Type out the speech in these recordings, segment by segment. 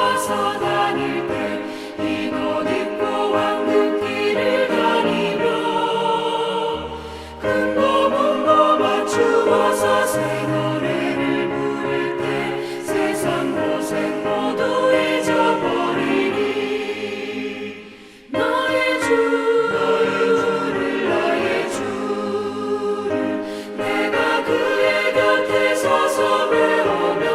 맞추어서 다닐 때 이곳 있고 왕국 길을 다니며 큰 거 맞추어서 새 노래를 부를 때 세상 고생 모두 잊어버리니 나의 주를 내가 그의 곁에 서서 배우며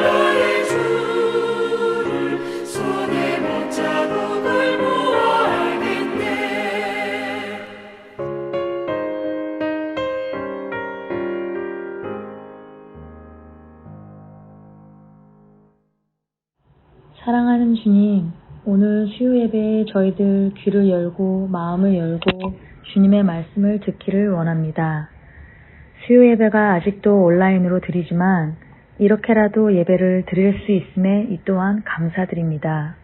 나의 주를 손에 못자국을 보아 알겠네. 사랑하는 주님, 오늘 수요 예배에 저희들 귀를 열고 마음을 열고 주님의 말씀을 듣기를 원합니다. 수요 예배가 아직도 온라인으로 드리지만 이렇게라도 예배를 드릴 수 있음에 이 또한 감사드립니다.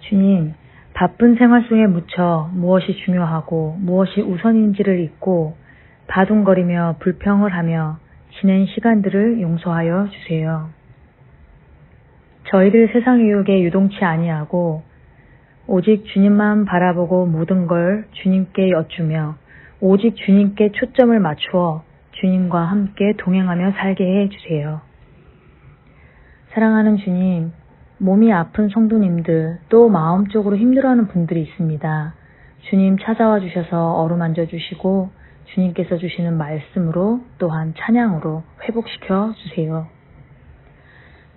주님, 바쁜 생활 속에 묻혀 무엇이 중요하고 무엇이 우선인지를 잊고 바둥거리며 불평을 하며 지낸 시간들을 용서하여 주세요. 저희들 세상 유혹에 유동치 아니하고 오직 주님만 바라보고 모든 걸 주님께 여쭈며 오직 주님께 초점을 맞추어 주님과 함께 동행하며 살게 해주세요. 사랑하는 주님, 몸이 아픈 성도님들 또 마음적으로 힘들어하는 분들이 있습니다. 주님 찾아와 주셔서 어루만져 주시고 주님께서 주시는 말씀으로 또한 찬양으로 회복시켜 주세요.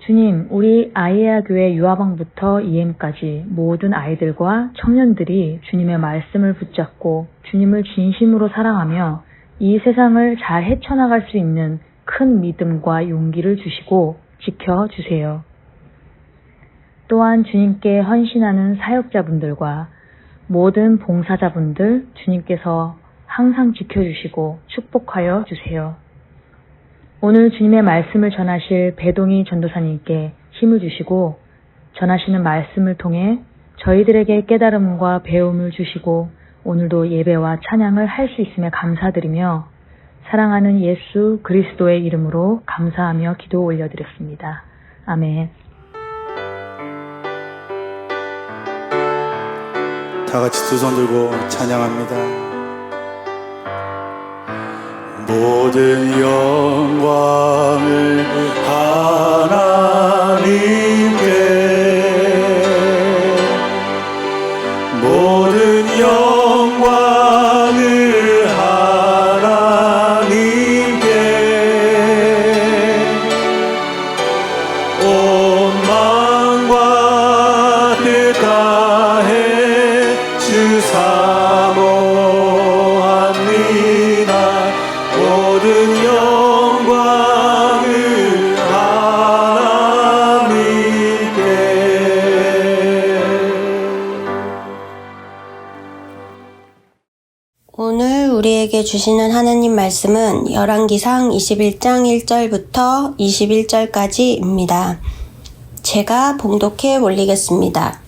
주님, 우리 아이야 교회 유아방부터 EM까지 모든 아이들과 청년들이 주님의 말씀을 붙잡고 주님을 진심으로 사랑하며 이 세상을 잘 헤쳐나갈 수 있는 큰 믿음과 용기를 주시고 지켜주세요. 또한 주님께 헌신하는 사역자분들과 모든 봉사자분들 주님께서 항상 지켜주시고 축복하여 주세요. 오늘 주님의 말씀을 전하실 배동희 전도사님께 힘을 주시고 전하시는 말씀을 통해 저희들에게 깨달음과 배움을 주시고 오늘도 예배와 찬양을 할 수 있음에 감사드리며 사랑하는 예수 그리스도의 이름으로 감사하며 기도 올려드렸습니다. 아멘. 다 같이 두 손 들고 찬양합니다. 모든 영광을 하나님께, 모든 영광을 하나님께, 온 마음과 뜻 다해 주 사모합니다. 모든 영광을 하나님께. 오늘 우리에게 주시는 하나님 말씀은 열왕기상 21장 1절부터 21절까지입니다. 제가 봉독해 올리겠습니다.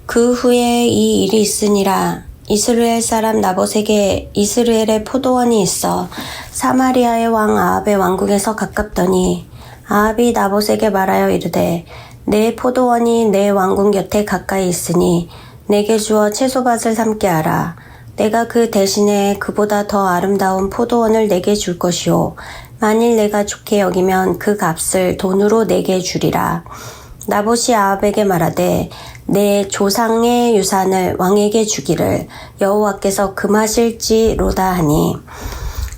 그 후에 이 일이 있으니라. 이스라엘 사람 나봇에게 이스라엘의 포도원이 있어 사마리아의 왕 아합의 왕궁에서 가깝더니 아합이 나봇에게 말하여 이르되 내 포도원이 내 왕궁 곁에 가까이 있으니 내게 주어 채소밭을 삼게 하라. 내가 그 대신에 그보다 더 아름다운 포도원을 내게 줄 것이요 만일 내가 좋게 여기면 그 값을 돈으로 내게 주리라. 나봇이 아합에게 말하되 내 조상의 유산을 왕에게 주기를 여호와께서 금하실지로다 하니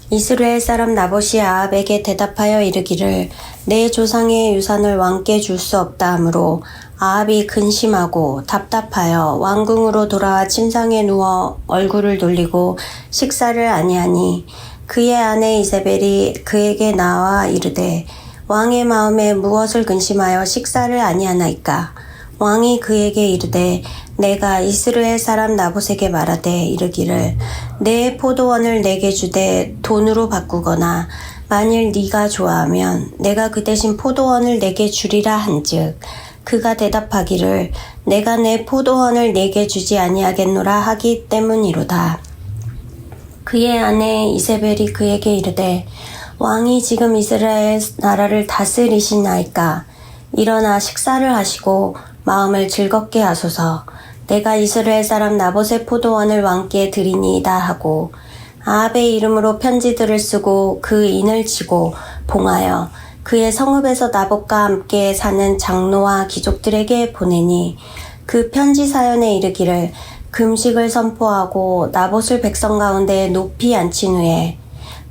이스라엘 사람 나봇이 아합에게 대답하여 이르기를 내 조상의 유산을 왕께 줄 수 없다 하므로 아합이 근심하고 답답하여 왕궁으로 돌아와 침상에 누워 얼굴을 돌리고 식사를 아니하니 그의 아내 이세벨이 그에게 나와 이르되 왕의 마음에 무엇을 근심하여 식사를 아니하나이까. 왕이 그에게 이르되 내가 이스라엘 사람 나봇에게 말하되 이르기를 내 포도원을 내게 주되 돈으로 바꾸거나 만일 네가 좋아하면 내가 그 대신 포도원을 내게 주리라 한즉 그가 대답하기를 내가 내 포도원을 내게 주지 아니하겠노라 하기 때문이로다. 그의 아내 이세벨이 그에게 이르되 왕이 지금 이스라엘 나라를 다스리시나이까. 일어나 식사를 하시고 마음을 즐겁게 하소서. 내가 이스라엘 사람 나봇의 포도원을 왕께 드리니이다 하고 아합의 이름으로 편지들을 쓰고 그 인을 치고 봉하여 그의 성읍에서 나봇과 함께 사는 장로와 귀족들에게 보내니 그 편지 사연에 이르기를 금식을 선포하고 나봇을 백성 가운데 높이 앉힌 후에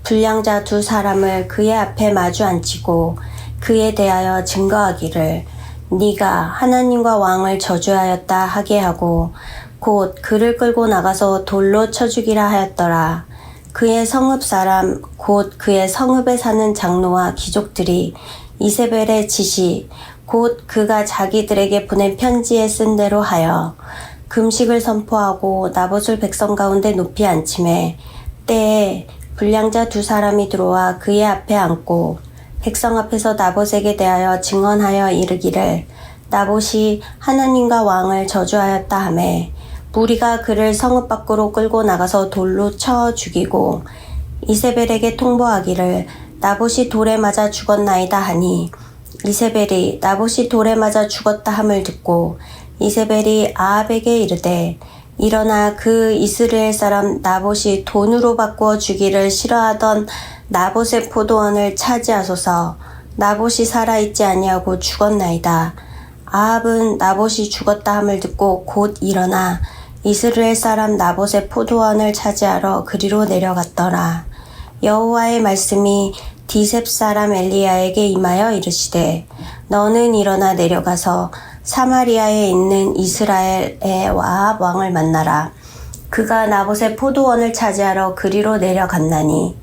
불량자 2 그의 앞에 마주 앉히고 그에 대하여 증거하기를 네가 하나님과 왕을 저주하였다 하게 하고 곧 그를 끌고 나가서 돌로 쳐 죽이라 하였더라. 그의 성읍 사람 곧 그의 성읍에 사는 장로와 귀족들이 이세벨의 지시 곧 그가 자기들에게 보낸 편지에 쓴 대로 하여 금식을 선포하고 나봇을 백성 가운데 높이 앉히매 때에 불량자 2 들어와 그의 앞에 앉고 백성 앞에서 나봇에게 대하여 증언하여 이르기를 나봇이 하나님과 왕을 저주하였다 하매 무리가 그를 성읍 밖으로 끌고 나가서 돌로 쳐 죽이고 이세벨에게 통보하기를 나봇이 돌에 맞아 죽었나이다 하니 이세벨이 나봇이 돌에 맞아 죽었다 함을 듣고 이세벨이 아합에게 이르되 일어나 그 이스라엘 사람 나봇이 돈으로 바꾸어 주기를 싫어하던 나봇의 포도원을 차지하소서. 나봇이 살아있지 아니하고 죽었나이다. 아합은 나봇이 죽었다 함을 듣고 곧 일어나 이스라엘 사람 나봇의 포도원을 차지하러 그리로 내려갔더라. 여호와의 말씀이 디셉 사람 엘리야에게 임하여 이르시되 너는 일어나 내려가서 사마리아에 있는 이스라엘의 아합 왕을 만나라. 그가 나봇의 포도원을 차지하러 그리로 내려갔나니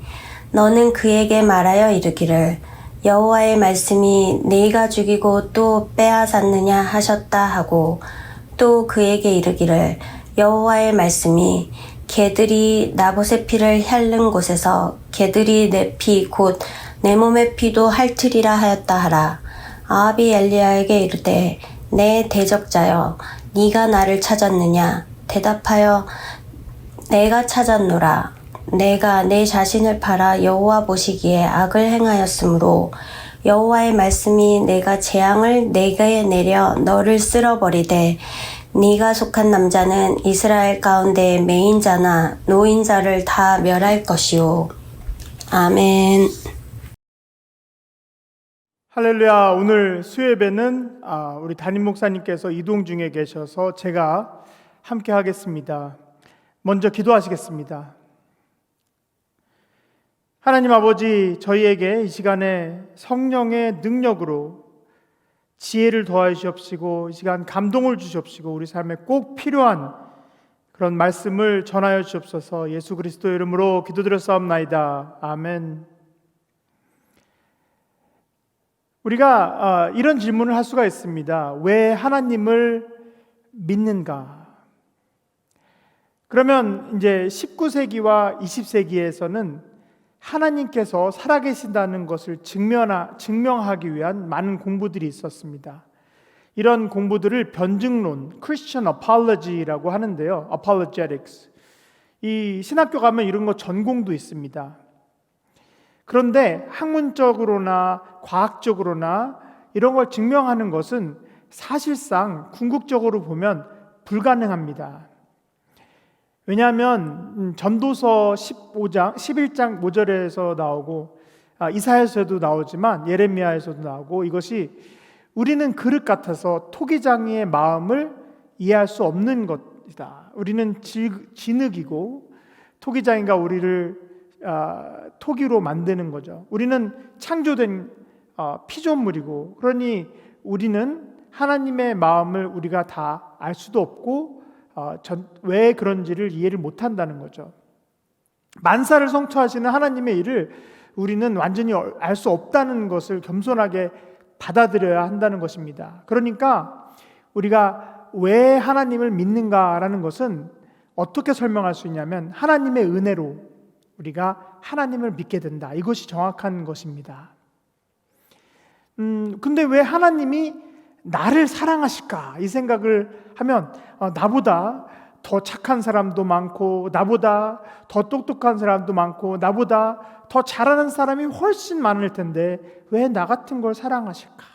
너는 그에게 말하여 이르기를 여호와의 말씀이 네가 죽이고 또 빼앗았느냐 하셨다 하고 또 그에게 이르기를 여호와의 말씀이 개들이 나봇의 피를 핥는 곳에서 개들이 내 피 곧 내 몸의 피도 핥으리라 하였다 하라. 아합이 엘리야에게 이르되 내 대적자여 네가 나를 찾았느냐 대답하여 내가 찾았노라. 내가 내 자신을 팔아 여호와 보시기에 악을 행하였으므로 여호와의 말씀이 내가 재앙을 내게 내려 너를 쓸어버리되 네가 속한 남자는 이스라엘 가운데 매인자나 노인자를 다 멸할 것이요. 아멘. 할렐루야. 오늘 수요예배는 우리 담임 목사님께서 이동 중에 계셔서 제가 함께 하겠습니다. 먼저 기도하시겠습니다. 하나님 아버지, 저희에게 이 시간에 성령의 능력으로 지혜를 더하여 주시옵시고 이 시간 감동을 주시옵시고 우리 삶에 꼭 필요한 그런 말씀을 전하여 주옵소서. 예수 그리스도의 이름으로 기도드렸사옵나이다. 아멘. 우리가 이런 질문을 할 수가 있습니다. 왜 하나님을 믿는가? 그러면 이제 19세기와 20세기에서는 하나님께서 살아계신다는 것을 증명하기 위한 많은 공부들이 있었습니다. 이런 공부들을 변증론, Christian Apology라고 하는데요. Apologetics. 이 신학교 가면 이런 거 전공도 있습니다. 그런데 학문적으로나 과학적으로나 이런 걸 증명하는 것은 사실상 궁극적으로 보면 불가능합니다. 왜냐하면 전도서 11장 5절에서 나오고 이사야서에도 나오지만 예레미야에서도 나오고 이것이 우리는 그릇 같아서 토기장이의 마음을 이해할 수 없는 것이다. 우리는 진흙이고 토기장이가 우리를 토기로 만드는 거죠. 우리는 창조된 피조물이고 그러니 우리는 하나님의 마음을 우리가 다 알 수도 없고 왜 그런지를 이해를 못한다는 거죠. 만사를 성취하시는 하나님의 일을 우리는 완전히 알 수 없다는 것을 겸손하게 받아들여야 한다는 것입니다. 그러니까 우리가 왜 하나님을 믿는가라는 것은 어떻게 설명할 수 있냐면 하나님의 은혜로 우리가 하나님을 믿게 된다. 이것이 정확한 것입니다. 근데 왜 하나님이 나를 사랑하실까? 이 생각을 하면 나보다 더 착한 사람도 많고 나보다 더 똑똑한 사람도 많고 나보다 더 잘하는 사람이 훨씬 많을 텐데 왜 나 같은 걸 사랑하실까?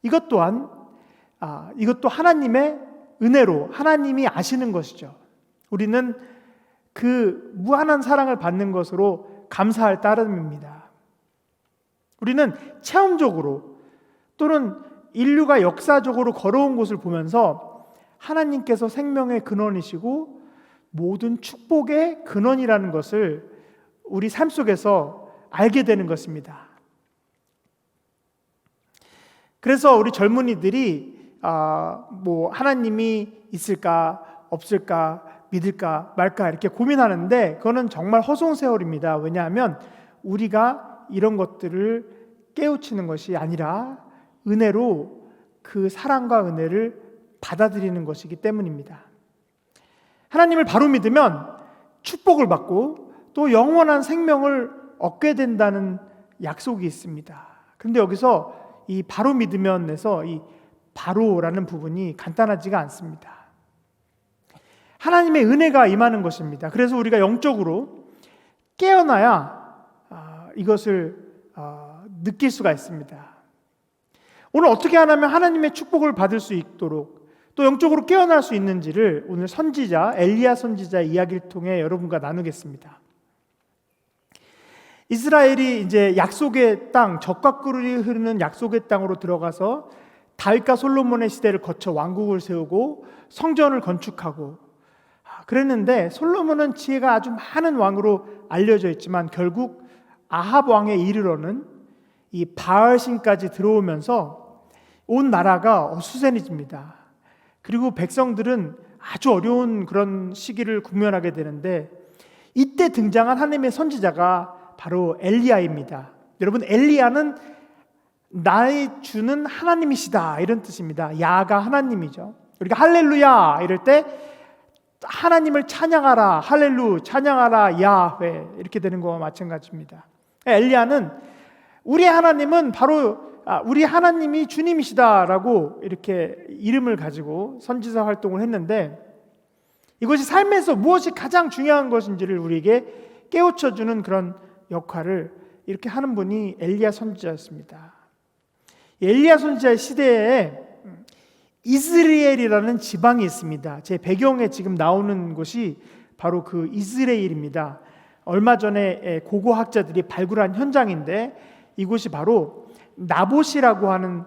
이것 또한 이것도 하나님의 은혜로 하나님이 아시는 것이죠. 우리는 그 무한한 사랑을 받는 것으로 감사할 따름입니다. 우리는 체험적으로 또는 인류가 역사적으로 걸어온 곳을 보면서 하나님께서 생명의 근원이시고 모든 축복의 근원이라는 것을 우리 삶 속에서 알게 되는 것입니다. 그래서 우리 젊은이들이 하나님이 있을까 없을까 믿을까 말까 이렇게 고민하는데 그거는 정말 허송세월입니다. 왜냐하면 우리가 이런 것들을 깨우치는 것이 아니라 은혜로 그 사랑과 은혜를 받아들이는 것이기 때문입니다. 하나님을 바로 믿으면 축복을 받고 또 영원한 생명을 얻게 된다는 약속이 있습니다. 그런데 여기서 이 바로 믿으면에서 이 바로라는 부분이 간단하지가 않습니다. 하나님의 은혜가 임하는 것입니다. 그래서 우리가 영적으로 깨어나야 이것을 느낄 수가 있습니다. 오늘 어떻게 하면 하나님의 축복을 받을 수 있도록 또 영적으로 깨어날 수 있는지를 오늘 선지자 엘리야 선지자의 이야기를 통해 여러분과 나누겠습니다. 이스라엘이 이제 약속의 땅, 젖과 꿀이 흐르는 약속의 땅으로 들어가서 다윗과 솔로몬의 시대를 거쳐 왕국을 세우고 성전을 건축하고 그랬는데 솔로몬은 지혜가 아주 많은 왕으로 알려져 있지만 결국 아합 왕에 이르러는 이 바알신까지 들어오면서 온 나라가 어수선해집니다. 그리고 백성들은 아주 어려운 그런 시기를 국면하게 되는데 이때 등장한 하나님의 선지자가 바로 엘리야입니다. 여러분, 엘리야는 나의 주는 하나님이시다 이런 뜻입니다. 야가 하나님이죠. 우리가 할렐루야 이럴 때 하나님을 찬양하라, 할렐루, 찬양하라, 야훼 이렇게 되는 거와 마찬가지입니다. 엘리야는 우리 하나님은 바로 우리 하나님이 주님이시다라고 이렇게 이름을 가지고 선지자 활동을 했는데 이것이 삶에서 무엇이 가장 중요한 것인지를 우리에게 깨우쳐주는 그런 역할을 이렇게 하는 분이 엘리야 선지자였습니다. 엘리야 선지자의 시대에 이스라엘이라는 지방이 있습니다. 제 배경에 지금 나오는 곳이 바로 그 이스라엘입니다. 얼마 전에 고고학자들이 발굴한 현장인데 이곳이 바로 나봇이라고 하는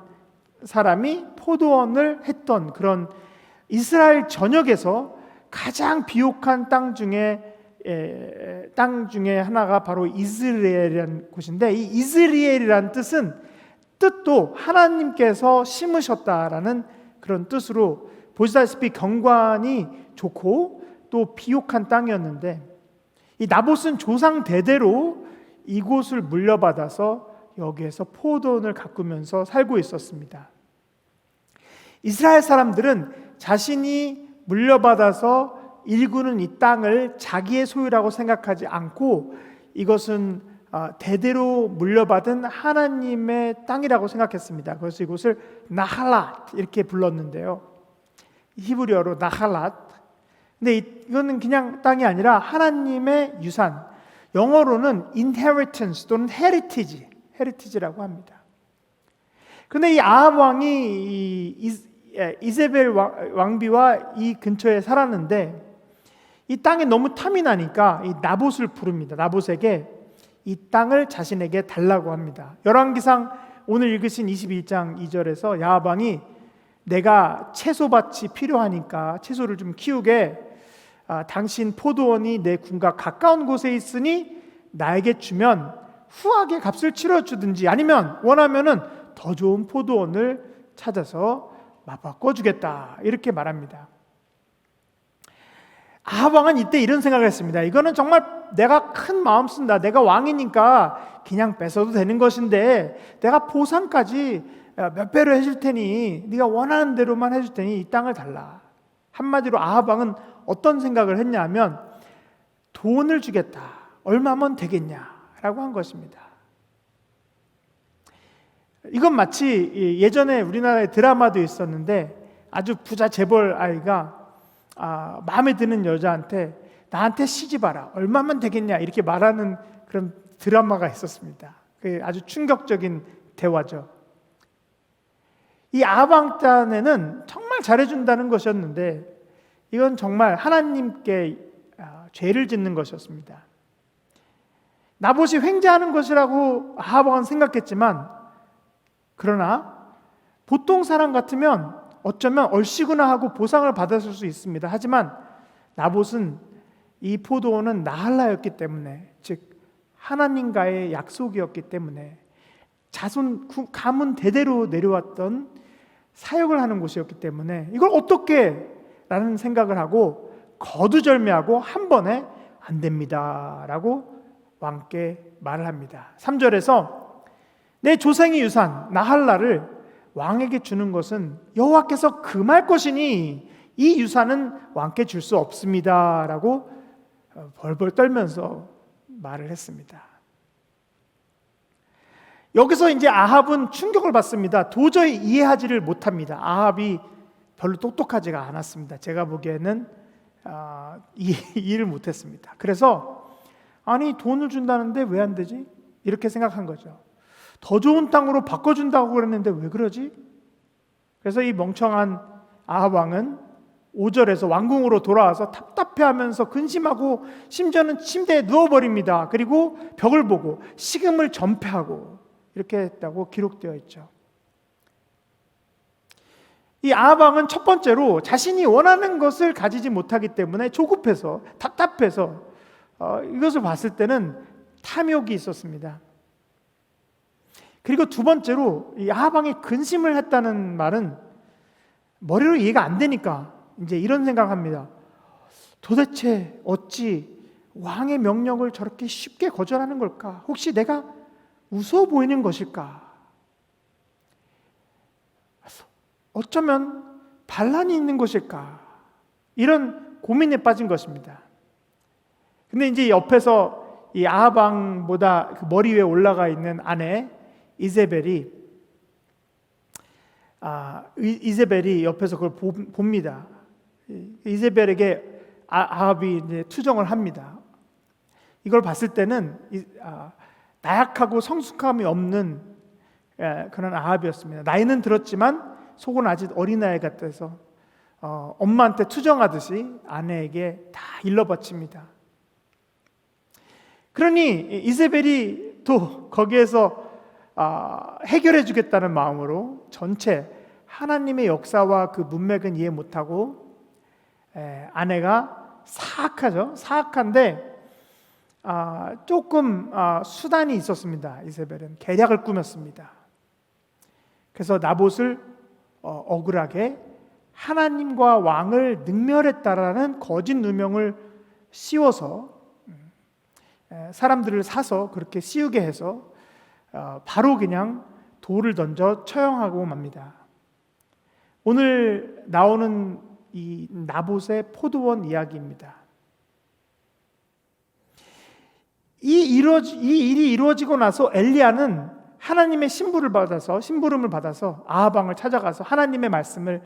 사람이 포도원을 했던 그런 이스라엘 전역에서 가장 비옥한 땅 중에 하나가 바로 이스라엘이라는 곳인데 이 이스라엘이라는 뜻도 하나님께서 심으셨다라는 그런 뜻으로 보시다시피 경관이 좋고 또 비옥한 땅이었는데 이 나봇은 조상 대대로 이곳을 물려받아서 여기에서 포도원을 가꾸면서 살고 있었습니다. 이스라엘 사람들은 자신이 물려받아서 일구는 이 땅을 자기의 소유라고 생각하지 않고 이것은 대대로 물려받은 하나님의 땅이라고 생각했습니다. 그래서 이곳을 나할랏 이렇게 불렀는데요. 히브리어로 나할랏. 근데 이거는 그냥 땅이 아니라 하나님의 유산. 영어로는 inheritance 또는 heritage라고 합니다. 그런데 이 아합 왕이 이세벨 왕비와 이 근처에 살았는데 이 땅에 너무 탐이 나니까 이 나봇을 부릅니다. 나봇에게 이 땅을 자신에게 달라고 합니다. 열왕기상 오늘 읽으신 21장 2절에서 야합 왕이 내가 채소밭이 필요하니까 채소를 좀 키우게 당신 포도원이 내 군과 가까운 곳에 있으니 나에게 주면 후하게 값을 치러주든지 아니면 원하면은 더 좋은 포도원을 찾아서 맞바꿔주겠다 이렇게 말합니다. 아합 왕은 이때 이런 생각을 했습니다. 이거는 정말 내가 큰 마음 쓴다. 내가 왕이니까 그냥 뺏어도 되는 것인데 내가 보상까지 몇 배로 해줄 테니 네가 원하는 대로만 해줄 테니 이 땅을 달라. 한마디로 아합 왕은 어떤 생각을 했냐면 돈을 주겠다. 얼마면 되겠냐라고 한 것입니다. 이건 마치 예전에 우리나라에 드라마도 있었는데 아주 부자 재벌 아이가 마음에 드는 여자한테 나한테 시집와라, 얼마면 되겠냐, 이렇게 말하는 그런 드라마가 있었습니다. 아주 충격적인 대화죠. 이 아합 왕 딴에는 정말 잘해준다는 것이었는데 이건 정말 하나님께 죄를 짓는 것이었습니다. 나봇이 횡재하는 것이라고 아합 왕은 생각했지만, 그러나 보통 사람 같으면 어쩌면 얼씨구나 하고 보상을 받았을 수 있습니다. 하지만 나봇은 이 포도원은 나할라였기 때문에, 즉 하나님과의 약속이었기 때문에, 자손 가문 대대로 내려왔던 사역을 하는 곳이었기 때문에 이걸 어떻게 라는 생각을 하고 거두절미하고 한 번에 안 됩니다 라고 왕께 말을 합니다. 3절에서 내 조상의 유산 나할라를 왕에게 주는 것은 여호와께서 금할 것이니 이 유산은 왕께 줄 수 없습니다 라고 벌벌 떨면서 말을 했습니다. 여기서 이제 아합은 충격을 받습니다. 도저히 이해하지를 못합니다. 아합이 별로 똑똑하지가 않았습니다. 제가 보기에는 이해를 못했습니다. 그래서 아니 돈을 준다는데 왜 안 되지? 이렇게 생각한 거죠. 더 좋은 땅으로 바꿔준다고 그랬는데 왜 그러지? 그래서 이 멍청한 아합 왕은 5절에서 왕궁으로 돌아와서 답답해하면서 근심하고 심지어는 침대에 누워버립니다. 그리고 벽을 보고 식음을 전폐하고 이렇게 했다고 기록되어 있죠. 이 아합 왕은 첫 번째로 자신이 원하는 것을 가지지 못하기 때문에 조급해서 답답해서 이것을 봤을 때는 탐욕이 있었습니다. 그리고 두 번째로 이 아합 왕이 근심을 했다는 말은 머리로 이해가 안 되니까 이제 이런 생각합니다. 도대체 어찌 왕의 명령을 저렇게 쉽게 거절하는 걸까? 혹시 내가 무서워 보이는 것일까? 어쩌면 반란이 있는 것일까? 이런 고민에 빠진 것입니다. 근데 이제 옆에서 이 아합 왕보다 그 머리 위에 올라가 있는 아내 이세벨이 옆에서 그걸 봅니다. 이세벨에게 아합이 이제 투정을 합니다. 이걸 봤을 때는 나약하고 성숙함이 없는 그런 아합이었습니다. 나이는 들었지만 속은 아직 어린아이 같아서 엄마한테 투정하듯이 아내에게 다 일러바칩니다. 그러니 이세벨이 또 거기에서 해결해 주겠다는 마음으로 전체 하나님의 역사와 그 문맥은 이해 못하고 아내가 사악하죠. 사악한데 조금 수단이 있었습니다. 이세벨은 계략을 꾸몄습니다. 그래서 나봇을 억울하게 하나님과 왕을 능멸했다라는 거짓 누명을 씌워서 사람들을 사서 그렇게 씌우게 해서 바로 그냥 돌을 던져 처형하고 맙니다. 오늘 나오는 이 나봇의 포도원 이야기입니다. 이 일이 이루어지고 나서 엘리야는 하나님의 심부름을 받아서 아합 왕을 찾아가서 하나님의 말씀을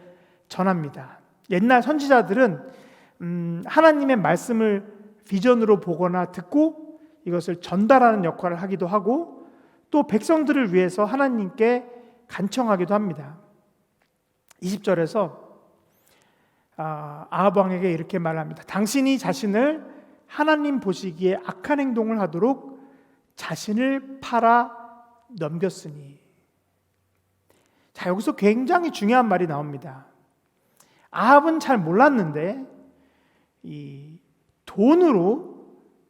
전합니다. 옛날 선지자들은 하나님의 말씀을 비전으로 보거나 듣고 이것을 전달하는 역할을 하기도 하고 또 백성들을 위해서 하나님께 간청하기도 합니다. 20절에서 아합 왕에게 이렇게 말합니다. 당신이 자신을 하나님 보시기에 악한 행동을 하도록 자신을 팔아 넘겼으니. 자, 여기서 굉장히 중요한 말이 나옵니다. 아합은 잘 몰랐는데 이 돈으로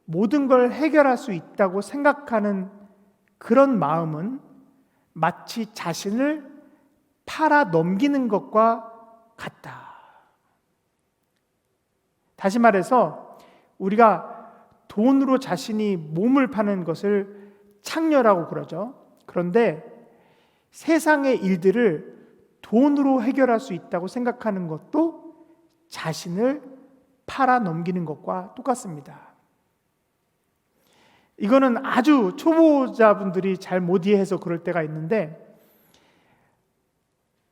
모든 걸 해결할 수 있다고 생각하는 그런 마음은 마치 자신을 팔아 넘기는 것과 같다. 다시 말해서 우리가 돈으로 자신이 몸을 파는 것을 창녀라고 그러죠. 그런데 세상의 일들을 돈으로 해결할 수 있다고 생각하는 것도 자신을 팔아 넘기는 것과 똑같습니다. 이거는 아주 초보자분들이 잘 못 이해해서 그럴 때가 있는데,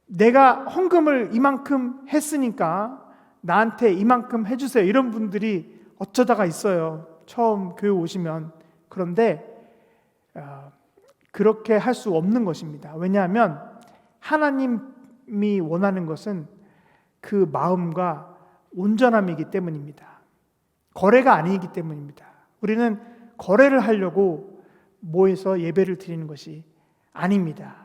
내가 헌금을 이만큼 했으니까 나한테 이만큼 해주세요, 이런 분들이 어쩌다가 있어요. 처음 교회 오시면. 그런데 그렇게 할 수 없는 것입니다. 왜냐하면 하나님이 원하는 것은 그 마음과 온전함이기 때문입니다. 거래가 아니기 때문입니다. 우리는 거래를 하려고 모여서 예배를 드리는 것이 아닙니다.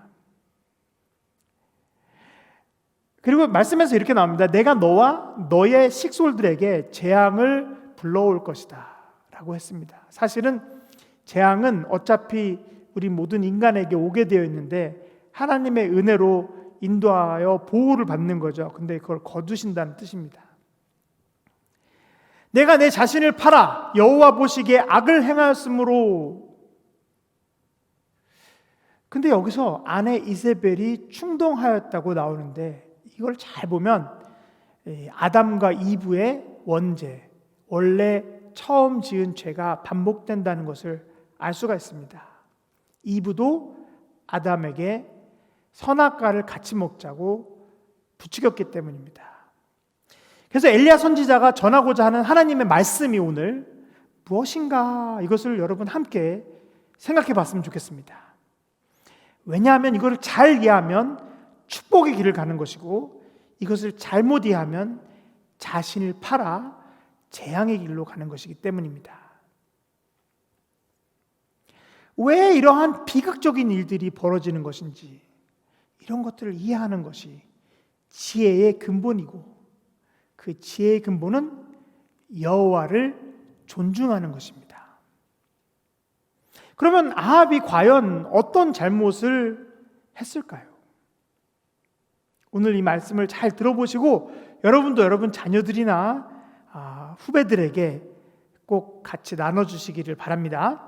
그리고 말씀에서 이렇게 나옵니다. 내가 너와 너의 식솔들에게 재앙을 불러올 것이다 라고 했습니다. 사실은 재앙은 어차피 우리 모든 인간에게 오게 되어 있는데 하나님의 은혜로 인도하여 보호를 받는 거죠. 근데 그걸 거두신다는 뜻입니다. 내가 내 자신을 팔아 여호와 보시기에 악을 행하였으므로. 근데 여기서 아내 이세벨이 충동하였다고 나오는데 이걸 잘 보면 아담과 이브의 원죄, 원래 처음 지은 죄가 반복된다는 것을 알 수가 있습니다. 이브도 아담에게 선악과를 같이 먹자고 부추겼기 때문입니다. 그래서 엘리야 선지자가 전하고자 하는 하나님의 말씀이 오늘 무엇인가, 이것을 여러분 함께 생각해 봤으면 좋겠습니다. 왜냐하면 이걸 잘 이해하면 축복의 길을 가는 것이고, 이것을 잘못 이해하면 자신을 팔아 재앙의 길로 가는 것이기 때문입니다. 왜 이러한 비극적인 일들이 벌어지는 것인지, 이런 것들을 이해하는 것이 지혜의 근본이고, 그 지혜의 근본은 여호와를 존중하는 것입니다. 그러면 아합이 과연 어떤 잘못을 했을까요? 오늘 이 말씀을 잘 들어보시고 여러분도 여러분 자녀들이나 후배들에게 꼭 같이 나눠주시기를 바랍니다.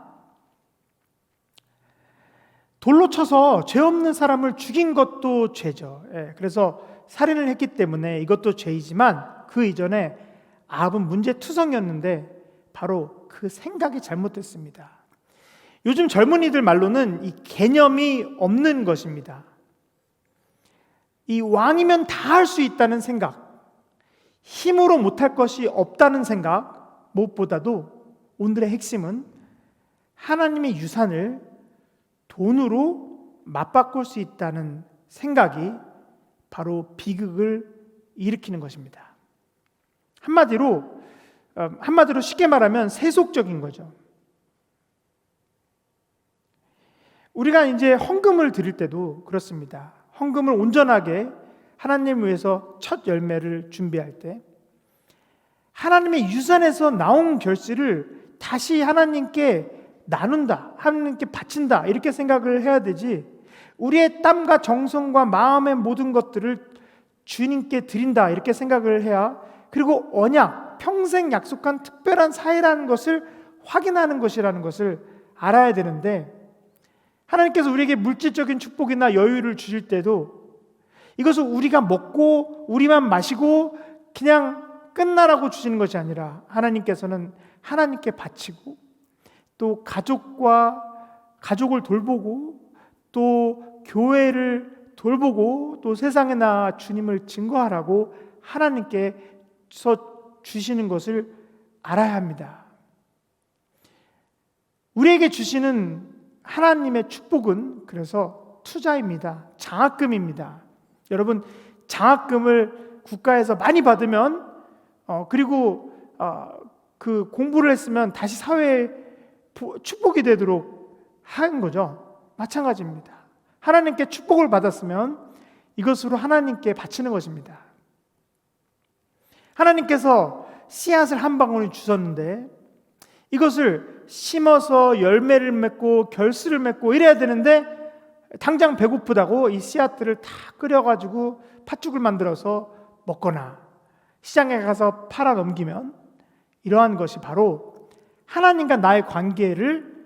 돌로 쳐서 죄 없는 사람을 죽인 것도 죄죠. 그래서 살인을 했기 때문에 이것도 죄이지만 그 이전에 아합은 문제투성이었는데 바로 그 생각이 잘못됐습니다. 요즘 젊은이들 말로는 이 개념이 없는 것입니다. 이 왕이면 다 할 수 있다는 생각, 힘으로 못할 것이 없다는 생각, 무엇보다도 오늘의 핵심은 하나님의 유산을 돈으로 맞바꿀 수 있다는 생각이 바로 비극을 일으키는 것입니다. 한마디로 쉽게 말하면 세속적인 거죠. 우리가 이제 헌금을 드릴 때도 그렇습니다. 헌금을 온전하게 하나님을 위해서 첫 열매를 준비할 때 하나님의 유산에서 나온 결실을 다시 하나님께 나눈다, 하나님께 바친다, 이렇게 생각을 해야 되지, 우리의 땀과 정성과 마음의 모든 것들을 주님께 드린다, 이렇게 생각을 해야, 그리고 언약, 평생 약속한 특별한 사이라는 것을 확인하는 것이라는 것을 알아야 되는데, 하나님께서 우리에게 물질적인 축복이나 여유를 주실 때도 이것을 우리가 먹고 우리만 마시고 그냥 끝나라고 주시는 것이 아니라 하나님께서는 하나님께 바치고 또 가족을 돌보고 또 교회를 돌보고 또 세상에 나아 주님을 증거하라고 하나님께서 주시는 것을 알아야 합니다. 우리에게 주시는 하나님의 축복은 그래서 투자입니다. 장학금입니다. 여러분, 장학금을 국가에서 많이 받으면 그리고 그 공부를 했으면 다시 사회에 축복이 되도록 하는 거죠. 마찬가지입니다. 하나님께 축복을 받았으면 이것으로 하나님께 바치는 것입니다. 하나님께서 씨앗을 한 방울 주셨는데 이것을 심어서 열매를 맺고 결실을 맺고 이래야 되는데, 당장 배고프다고 이 씨앗들을 다 끓여가지고 팥죽을 만들어서 먹거나 시장에 가서 팔아 넘기면, 이러한 것이 바로 하나님과 나의 관계를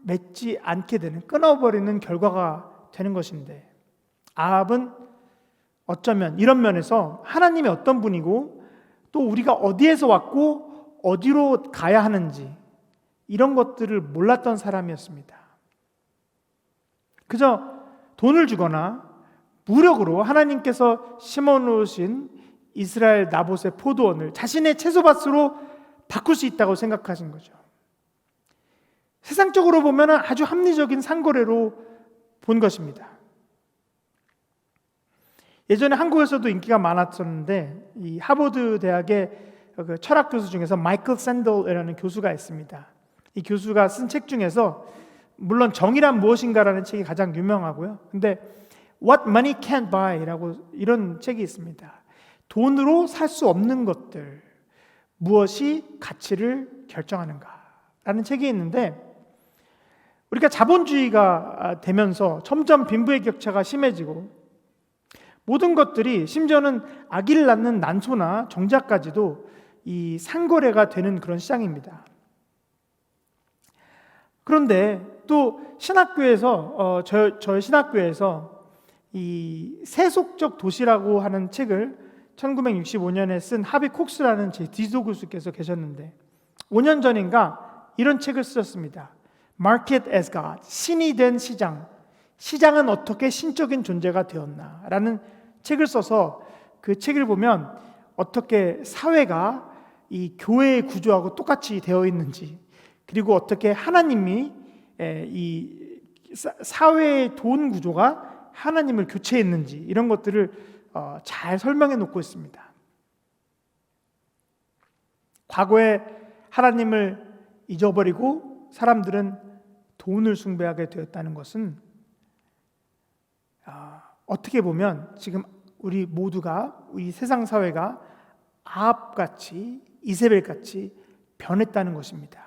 맺지 않게 되는, 끊어버리는 결과가 되는 것인데, 아합은 어쩌면 이런 면에서 하나님이 어떤 분이고 또 우리가 어디에서 왔고 어디로 가야 하는지 이런 것들을 몰랐던 사람이었습니다. 그저 돈을 주거나 무력으로 하나님께서 심어놓으신 이스라엘 나봇의 포도원을 자신의 채소밭으로 바꿀 수 있다고 생각하신 거죠. 세상적으로 보면 아주 합리적인 상거래로 본 것입니다. 예전에 한국에서도 인기가 많았었는데 이 하버드 대학의 그 철학 교수 중에서 마이클 샌델이라는 교수가 있습니다. 이 교수가 쓴 책 중에서 물론 정의란 무엇인가라는 책이 가장 유명하고요. 근데 What Money Can't Buy라고 이런 책이 있습니다. 돈으로 살 수 없는 것들, 무엇이 가치를 결정하는가라는 책이 있는데, 우리가 자본주의가 되면서 점점 빈부의 격차가 심해지고 모든 것들이, 심지어는 아기를 낳는 난소나 정자까지도 이 상거래가 되는 그런 시장입니다. 그런데 또 신학교에서 저희 신학교에서 이 세속적 도시라고 하는 책을 1965년에 쓴 하비 콕스라는 제 지도 교수께서 계셨는데 5년 전인가 이런 책을 쓰셨습니다. Market as God, 신이 된 시장, 시장은 어떻게 신적인 존재가 되었나 라는 책을 써서 그 책을 보면 어떻게 사회가 이 교회의 구조하고 똑같이 되어 있는지, 그리고 어떻게 하나님이 이 사회의 돈 구조가 하나님을 교체했는지, 이런 것들을 잘 설명해 놓고 있습니다. 과거에 하나님을 잊어버리고 사람들은 돈을 숭배하게 되었다는 것은 어떻게 보면 지금 우리 모두가, 이 세상 사회가 아합같이, 이세벨같이 변했다는 것입니다.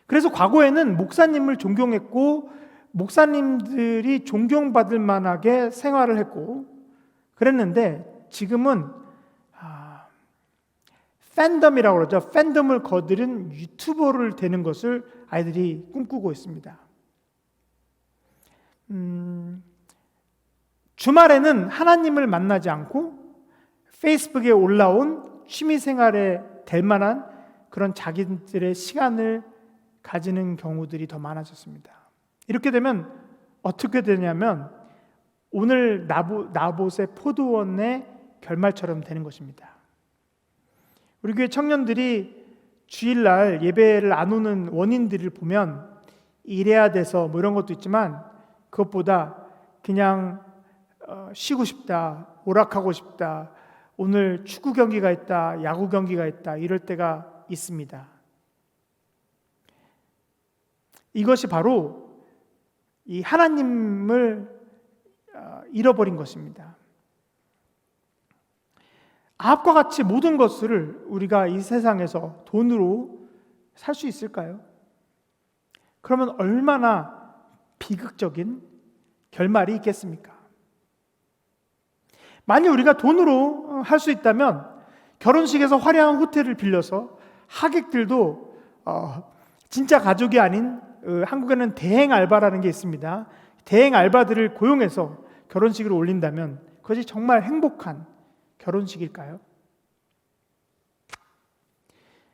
그래서 과거에는 목사님을 존경했고 목사님들이 존경받을 만하게 생활을 했고 그랬는데, 지금은 팬덤이라고 그러죠. 팬덤을 거드는 유튜버를 되는 것을 아이들이 꿈꾸고 있습니다. 주말에는 하나님을 만나지 않고 페이스북에 올라온 취미생활에 될 만한 그런 자기들의 시간을 가지는 경우들이 더 많아졌습니다. 이렇게 되면 어떻게 되냐면 오늘 나봇의 포도원의 결말처럼 되는 것입니다. 우리 교회 청년들이 주일날 예배를 안 오는 원인들을 보면 일해야 돼서 뭐 이런 것도 있지만, 그것보다 그냥 쉬고 싶다, 오락하고 싶다, 오늘 축구 경기가 있다, 야구 경기가 있다, 이럴 때가 있습니다. 이것이 바로 이 하나님을 잃어버린 것입니다. 아합과 같이 모든 것을 우리가 이 세상에서 돈으로 살 수 있을까요? 그러면 얼마나 비극적인 결말이 있겠습니까? 만약 우리가 돈으로 할 수 있다면 결혼식에서 화려한 호텔을 빌려서 하객들도 진짜 가족이 아닌, 한국에는 대행 알바라는 게 있습니다. 대행 알바들을 고용해서 결혼식을 올린다면 그것이 정말 행복한 결혼식일까요?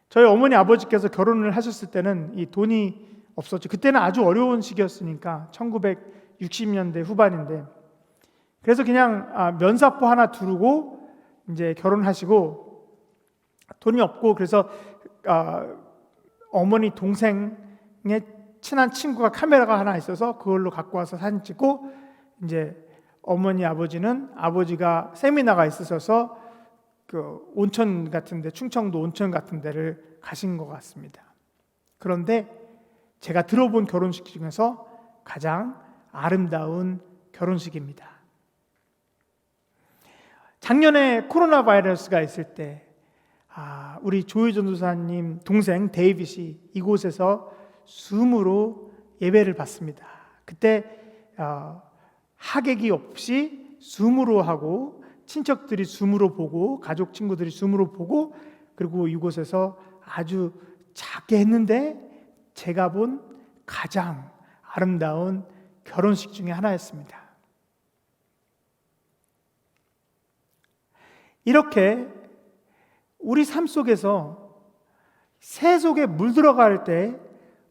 저희 어머니 아버지께서 결혼을 하셨을 때는 이 돈이 없었죠. 그때는 아주 어려운 시기였으니까 1960년대 후반인데, 그래서 그냥 면사포 하나 두르고 이제 결혼하시고, 돈이 없고, 그래서 어머니 동생의 친한 친구가 카메라가 하나 있어서 그걸로 갖고 와서 사진 찍고, 이제 어머니 아버지는 아버지가 세미나가 있으셔서 그 온천 같은데, 충청도 온천 같은 데를 가신 것 같습니다. 그런데 제가 들어본 결혼식 중에서 가장 아름다운 결혼식입니다. 작년에 코로나 바이러스가 있을 때 우리 조희 전도사님 동생 데이빗이 이곳에서 줌으로 예배를 받습니다. 그때 하객이 없이 줌으로 하고, 친척들이 줌으로 보고, 가족 친구들이 줌으로 보고, 그리고 이곳에서 아주 작게 했는데 제가 본 가장 아름다운 결혼식 중에 하나였습니다. 이렇게 우리 삶 속에서 새 속에 물들어갈 때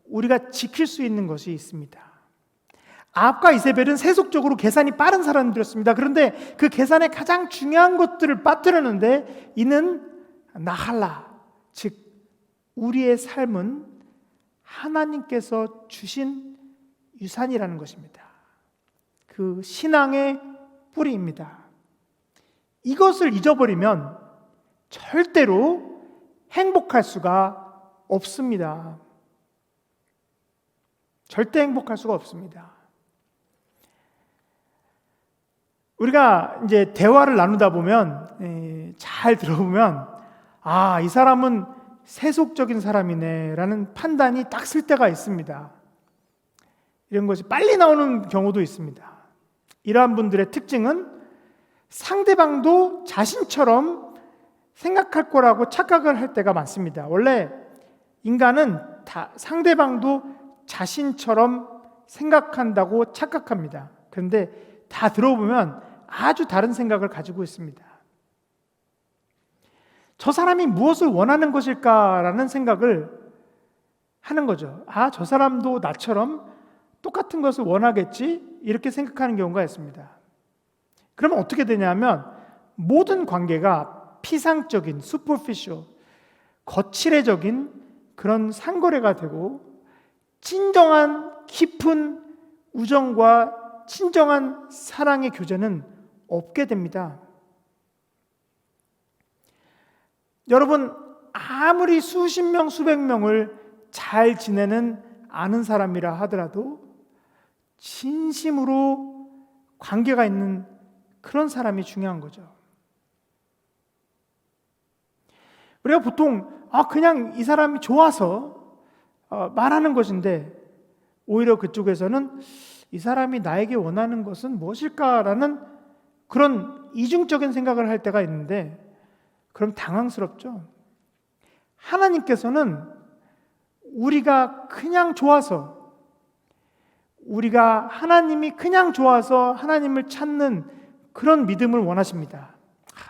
우리가 지킬 수 있는 것이 있습니다. 아합과 이세벨은 세속적으로 계산이 빠른 사람들이었습니다. 그런데 그 계산의 가장 중요한 것들을 빠뜨렸는데 이는 나할라, 즉 우리의 삶은 하나님께서 주신 유산이라는 것입니다. 그 신앙의 뿌리입니다. 이것을 잊어버리면 절대로 행복할 수가 없습니다. 절대 행복할 수가 없습니다. 우리가 이제 대화를 나누다 보면 잘 들어보면 이 사람은 세속적인 사람이네라는 판단이 딱 쓸 때가 있습니다. 이런 것이 빨리 나오는 경우도 있습니다. 이러한 분들의 특징은 상대방도 자신처럼 생각할 거라고 착각을 할 때가 많습니다. 원래 인간은 다 상대방도 자신처럼 생각한다고 착각합니다. 그런데 다 들어보면 아주 다른 생각을 가지고 있습니다. 저 사람이 무엇을 원하는 것일까라는 생각을 하는 거죠. 저 사람도 나처럼 똑같은 것을 원하겠지? 이렇게 생각하는 경우가 있습니다. 그러면 어떻게 되냐면 모든 관계가 피상적인, superficial, 거칠애적인 그런 상거래가 되고 진정한 깊은 우정과 진정한 사랑의 교제는 없게 됩니다. 여러분, 아무리 수십 명, 수백 명을 잘 지내는 아는 사람이라 하더라도 진심으로 관계가 있는 그런 사람이 중요한 거죠. 우리가 보통 그냥 이 사람이 좋아서 말하는 것인데 오히려 그쪽에서는 이 사람이 나에게 원하는 것은 무엇일까라는 그런 이중적인 생각을 할 때가 있는데 그럼 당황스럽죠. 하나님께서는 우리가 그냥 좋아서 하나님이 그냥 좋아서 하나님을 찾는 그런 믿음을 원하십니다.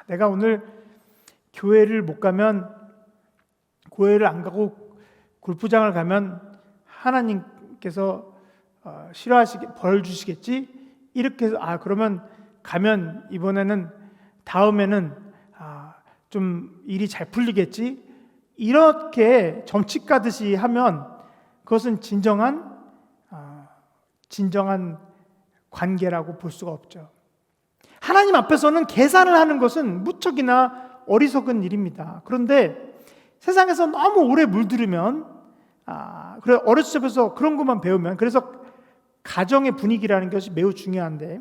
내가 오늘 교회를 못 가면, 교회를 안 가고 골프장을 가면 하나님께서 벌 주시겠지? 이렇게 해서 그러면 가면 이번에는 다음에는 좀 일이 잘 풀리겠지? 이렇게 점치 까듯이 하면 그것은 진정한 관계라고 볼 수가 없죠. 하나님 앞에서는 계산을 하는 것은 무척이나 어리석은 일입니다. 그런데 세상에서 너무 오래 물들으면 그래 어렸을 때부터 그런 것만 배우면, 그래서 가정의 분위기라는 것이 매우 중요한데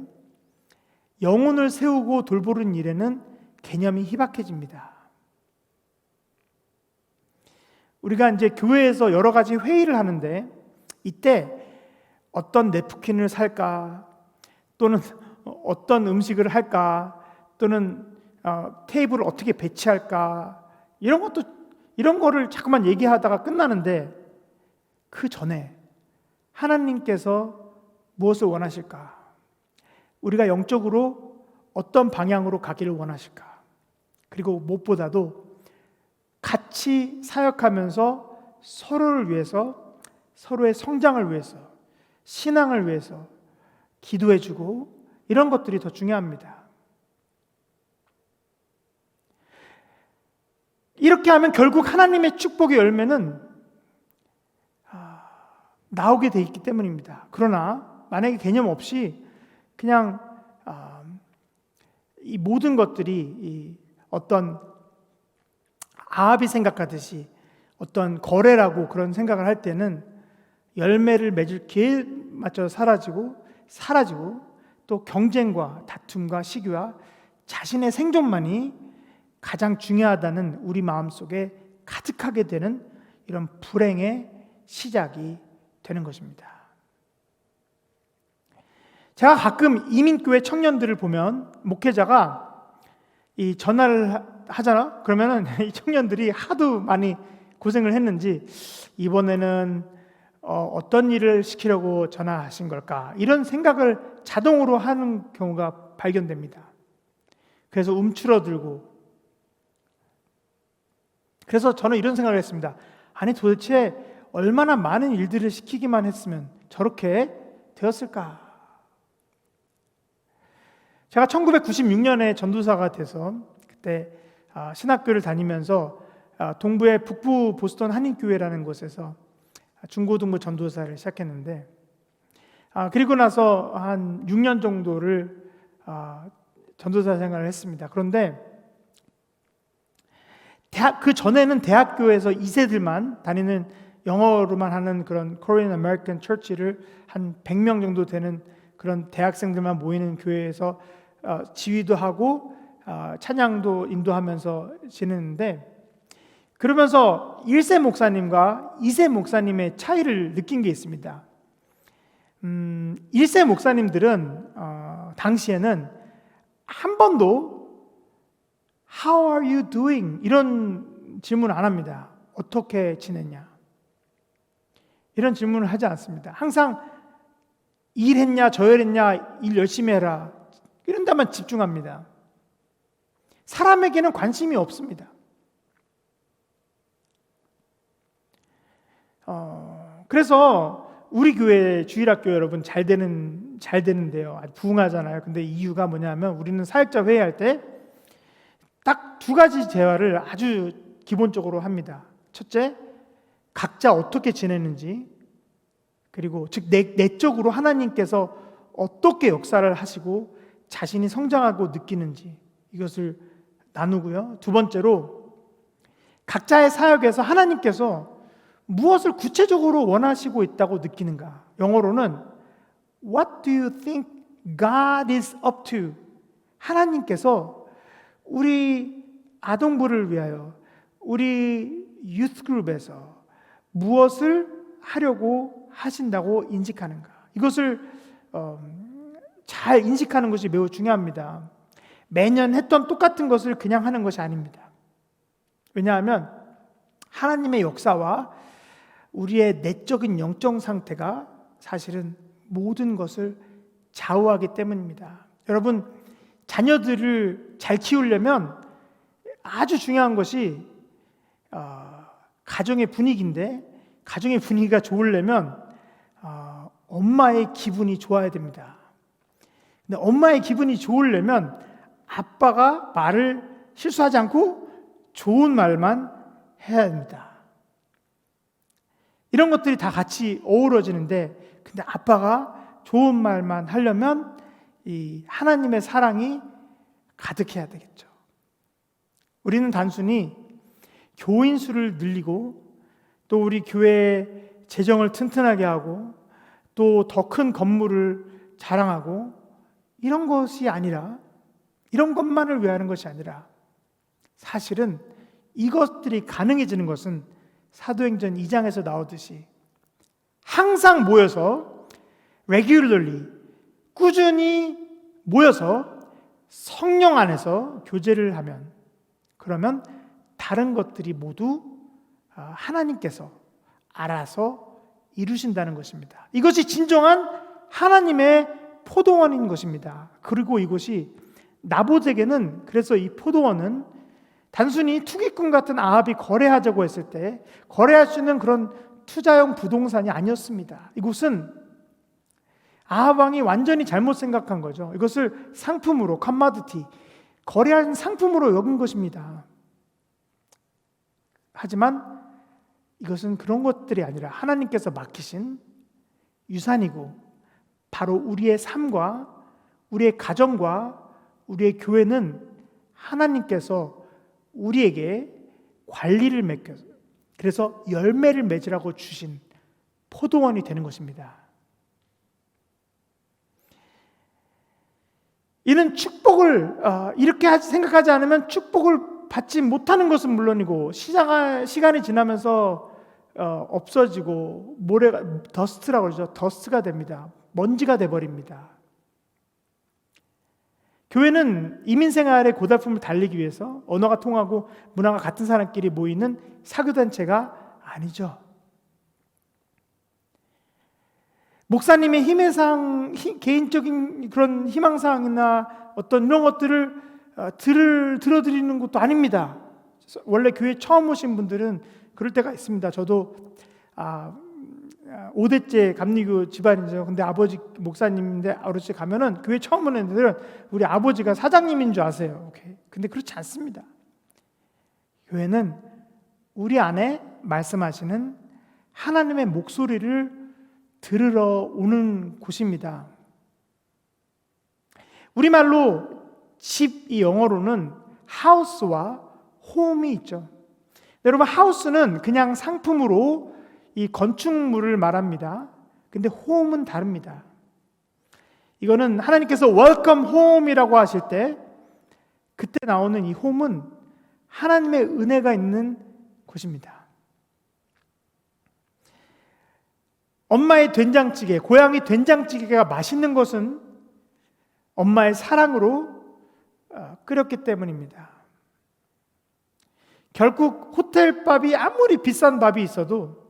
영혼을 세우고 돌보는 일에는 개념이 희박해집니다. 우리가 이제 교회에서 여러 가지 회의를 하는데 이때 어떤 냅킨을 살까, 또는 어떤 음식을 할까, 또는 테이블을 어떻게 배치할까, 이런 거를 자꾸만 얘기하다가 끝나는데 그 전에 하나님께서 무엇을 원하실까? 우리가 영적으로 어떤 방향으로 가기를 원하실까? 그리고 무엇보다도 같이 사역하면서 서로를 위해서, 서로의 성장을 위해서, 신앙을 위해서 기도해주고 이런 것들이 더 중요합니다. 이렇게 하면 결국 하나님의 축복의 열매는 나오게 돼 있기 때문입니다. 그러나 만약에 개념 없이 그냥 이 모든 것들이 어떤 아합이 생각하듯이 어떤 거래라고 그런 생각을 할 때는 열매를 맺을 기회에 맞춰서 사라지고 또 경쟁과 다툼과 시기와 자신의 생존만이 가장 중요하다는 우리 마음속에 가득하게 되는 이런 불행의 시작이 되는 것입니다. 제가 가끔 이민교회 청년들을 보면 목회자가 이 전화를 하잖아? 그러면은 이 청년들이 하도 많이 고생을 했는지 이번에는 어떤 일을 시키려고 전화하신 걸까? 이런 생각을 자동으로 하는 경우가 발견됩니다. 그래서 움츠러들고, 그래서 저는 이런 생각을 했습니다. 아니 도대체 얼마나 많은 일들을 시키기만 했으면 저렇게 되었을까? 제가 1996년에 전도사가 돼서 그때 신학교를 다니면서 동부의 북부 보스턴 한인교회라는 곳에서 중고등부 전도사를 시작했는데 그리고 나서 한 6년 정도를 전도사 생활을 했습니다. 그런데 그 전에는 대학교에서 2세들만 다니는 영어로만 하는 그런 Korean American Church를 한 100명 정도 되는 그런 대학생들만 모이는 교회에서 지휘도 하고 찬양도 인도하면서 지냈는데, 그러면서 1세 목사님과 2세 목사님의 차이를 느낀 게 있습니다. 1세 목사님들은 당시에는 한 번도 How are you doing? 이런 질문 안 합니다. 어떻게 지냈냐? 이런 질문을 하지 않습니다. 항상 일했냐, 저혈했냐, 일 열심히 해라, 이런 데만 집중합니다. 사람에게는 관심이 없습니다. 그래서 우리 교회 주일학교 여러분 잘 되는데요. 아주 부흥하잖아요. 근데 이유가 뭐냐면 우리는 사역자 회의할 때 딱 두 가지 대화를 아주 기본적으로 합니다. 첫째, 각자 어떻게 지내는지, 그리고 즉 내적으로 하나님께서 어떻게 역사를 하시고 자신이 성장하고 느끼는지 이것을 나누고요. 두 번째로 각자의 사역에서 하나님께서 무엇을 구체적으로 원하시고 있다고 느끼는가. 영어로는 What do you think God is up to? 하나님께서 우리 아동부를 위하여 우리 유스 그룹에서 무엇을 하려고 하신다고 인식하는가. 이것을 잘 인식하는 것이 매우 중요합니다. 매년 했던 똑같은 것을 그냥 하는 것이 아닙니다. 왜냐하면 하나님의 역사와 우리의 내적인 영적 상태가 사실은 모든 것을 좌우하기 때문입니다. 여러분, 자녀들을 잘 키우려면 아주 중요한 것이 가정의 분위기인데, 가정의 분위기가 좋으려면 엄마의 기분이 좋아야 됩니다. 근데 엄마의 기분이 좋으려면 아빠가 말을 실수하지 않고 좋은 말만 해야 됩니다. 이런 것들이 다 같이 어우러지는데, 근데 아빠가 좋은 말만 하려면 이 하나님의 사랑이 가득해야 되겠죠. 우리는 단순히 교인 수를 늘리고 또 우리 교회의 재정을 튼튼하게 하고 또 더 큰 건물을 자랑하고 이런 것이 아니라, 이런 것만을 위하는 것이 아니라, 사실은 이것들이 가능해지는 것은 사도행전 2장에서 나오듯이 항상 모여서 regularly, 꾸준히 모여서 성령 안에서 교제를 하면, 그러면 다른 것들이 모두 하나님께서 알아서 이루신다는 것입니다. 이것이 진정한 하나님의 포도원인 것입니다. 그리고 이곳이 나봇에게는, 그래서 이 포도원은 단순히 투기꾼 같은 아합이 거래하자고 했을 때 거래할 수 있는 그런 투자용 부동산이 아니었습니다. 이곳은 아합 왕이 완전히 잘못 생각한 거죠. 이것을 상품으로, 커머디티, 거래하는 상품으로 여긴 것입니다. 하지만 이것은 그런 것들이 아니라 하나님께서 맡기신 유산이고, 바로 우리의 삶과 우리의 가정과 우리의 교회는 하나님께서 우리에게 관리를 맡겨서, 그래서 열매를 맺으라고 주신 포도원이 되는 것입니다. 이는 축복을 이렇게 생각하지 않으면 축복을 받지 못하는 것은 물론이고, 시간이 지나면서 없어지고 모래가, 더스트라고 그러죠. 더스트가 됩니다. 먼지가 돼버립니다. 교회는 이민생활의 고달픔을 달리기 위해서 언어가 통하고 문화가 같은 사람끼리 모이는 사교단체가 아니죠. 목사님의 힘의상, 개인적인 그런 희망사항이나 어떤 이런 것들을 들어드리는 것도 아닙니다. 원래 교회 처음 오신 분들은 그럴 때가 있습니다. 저도 5대째 감리교 집안이죠. 근데 아버지 목사님인데 어르신 가면은 교회 처음 오는 애들은 우리 아버지가 사장님인 줄 아세요. 오케이. 근데 그렇지 않습니다. 교회는 우리 안에 말씀하시는 하나님의 목소리를 들으러 오는 곳입니다. 우리말로 집이 영어로는 house와 home이 있죠. 여러분, house는 그냥 상품으로 이 건축물을 말합니다. 근데 home은 다릅니다. 이거는 하나님께서 welcome home이라고 하실 때 그때 나오는 이 home은 하나님의 은혜가 있는 곳입니다. 엄마의 된장찌개, 고양이 된장찌개가 맛있는 것은 엄마의 사랑으로 끓였기 때문입니다. 결국 호텔밥이 아무리 비싼 밥이 있어도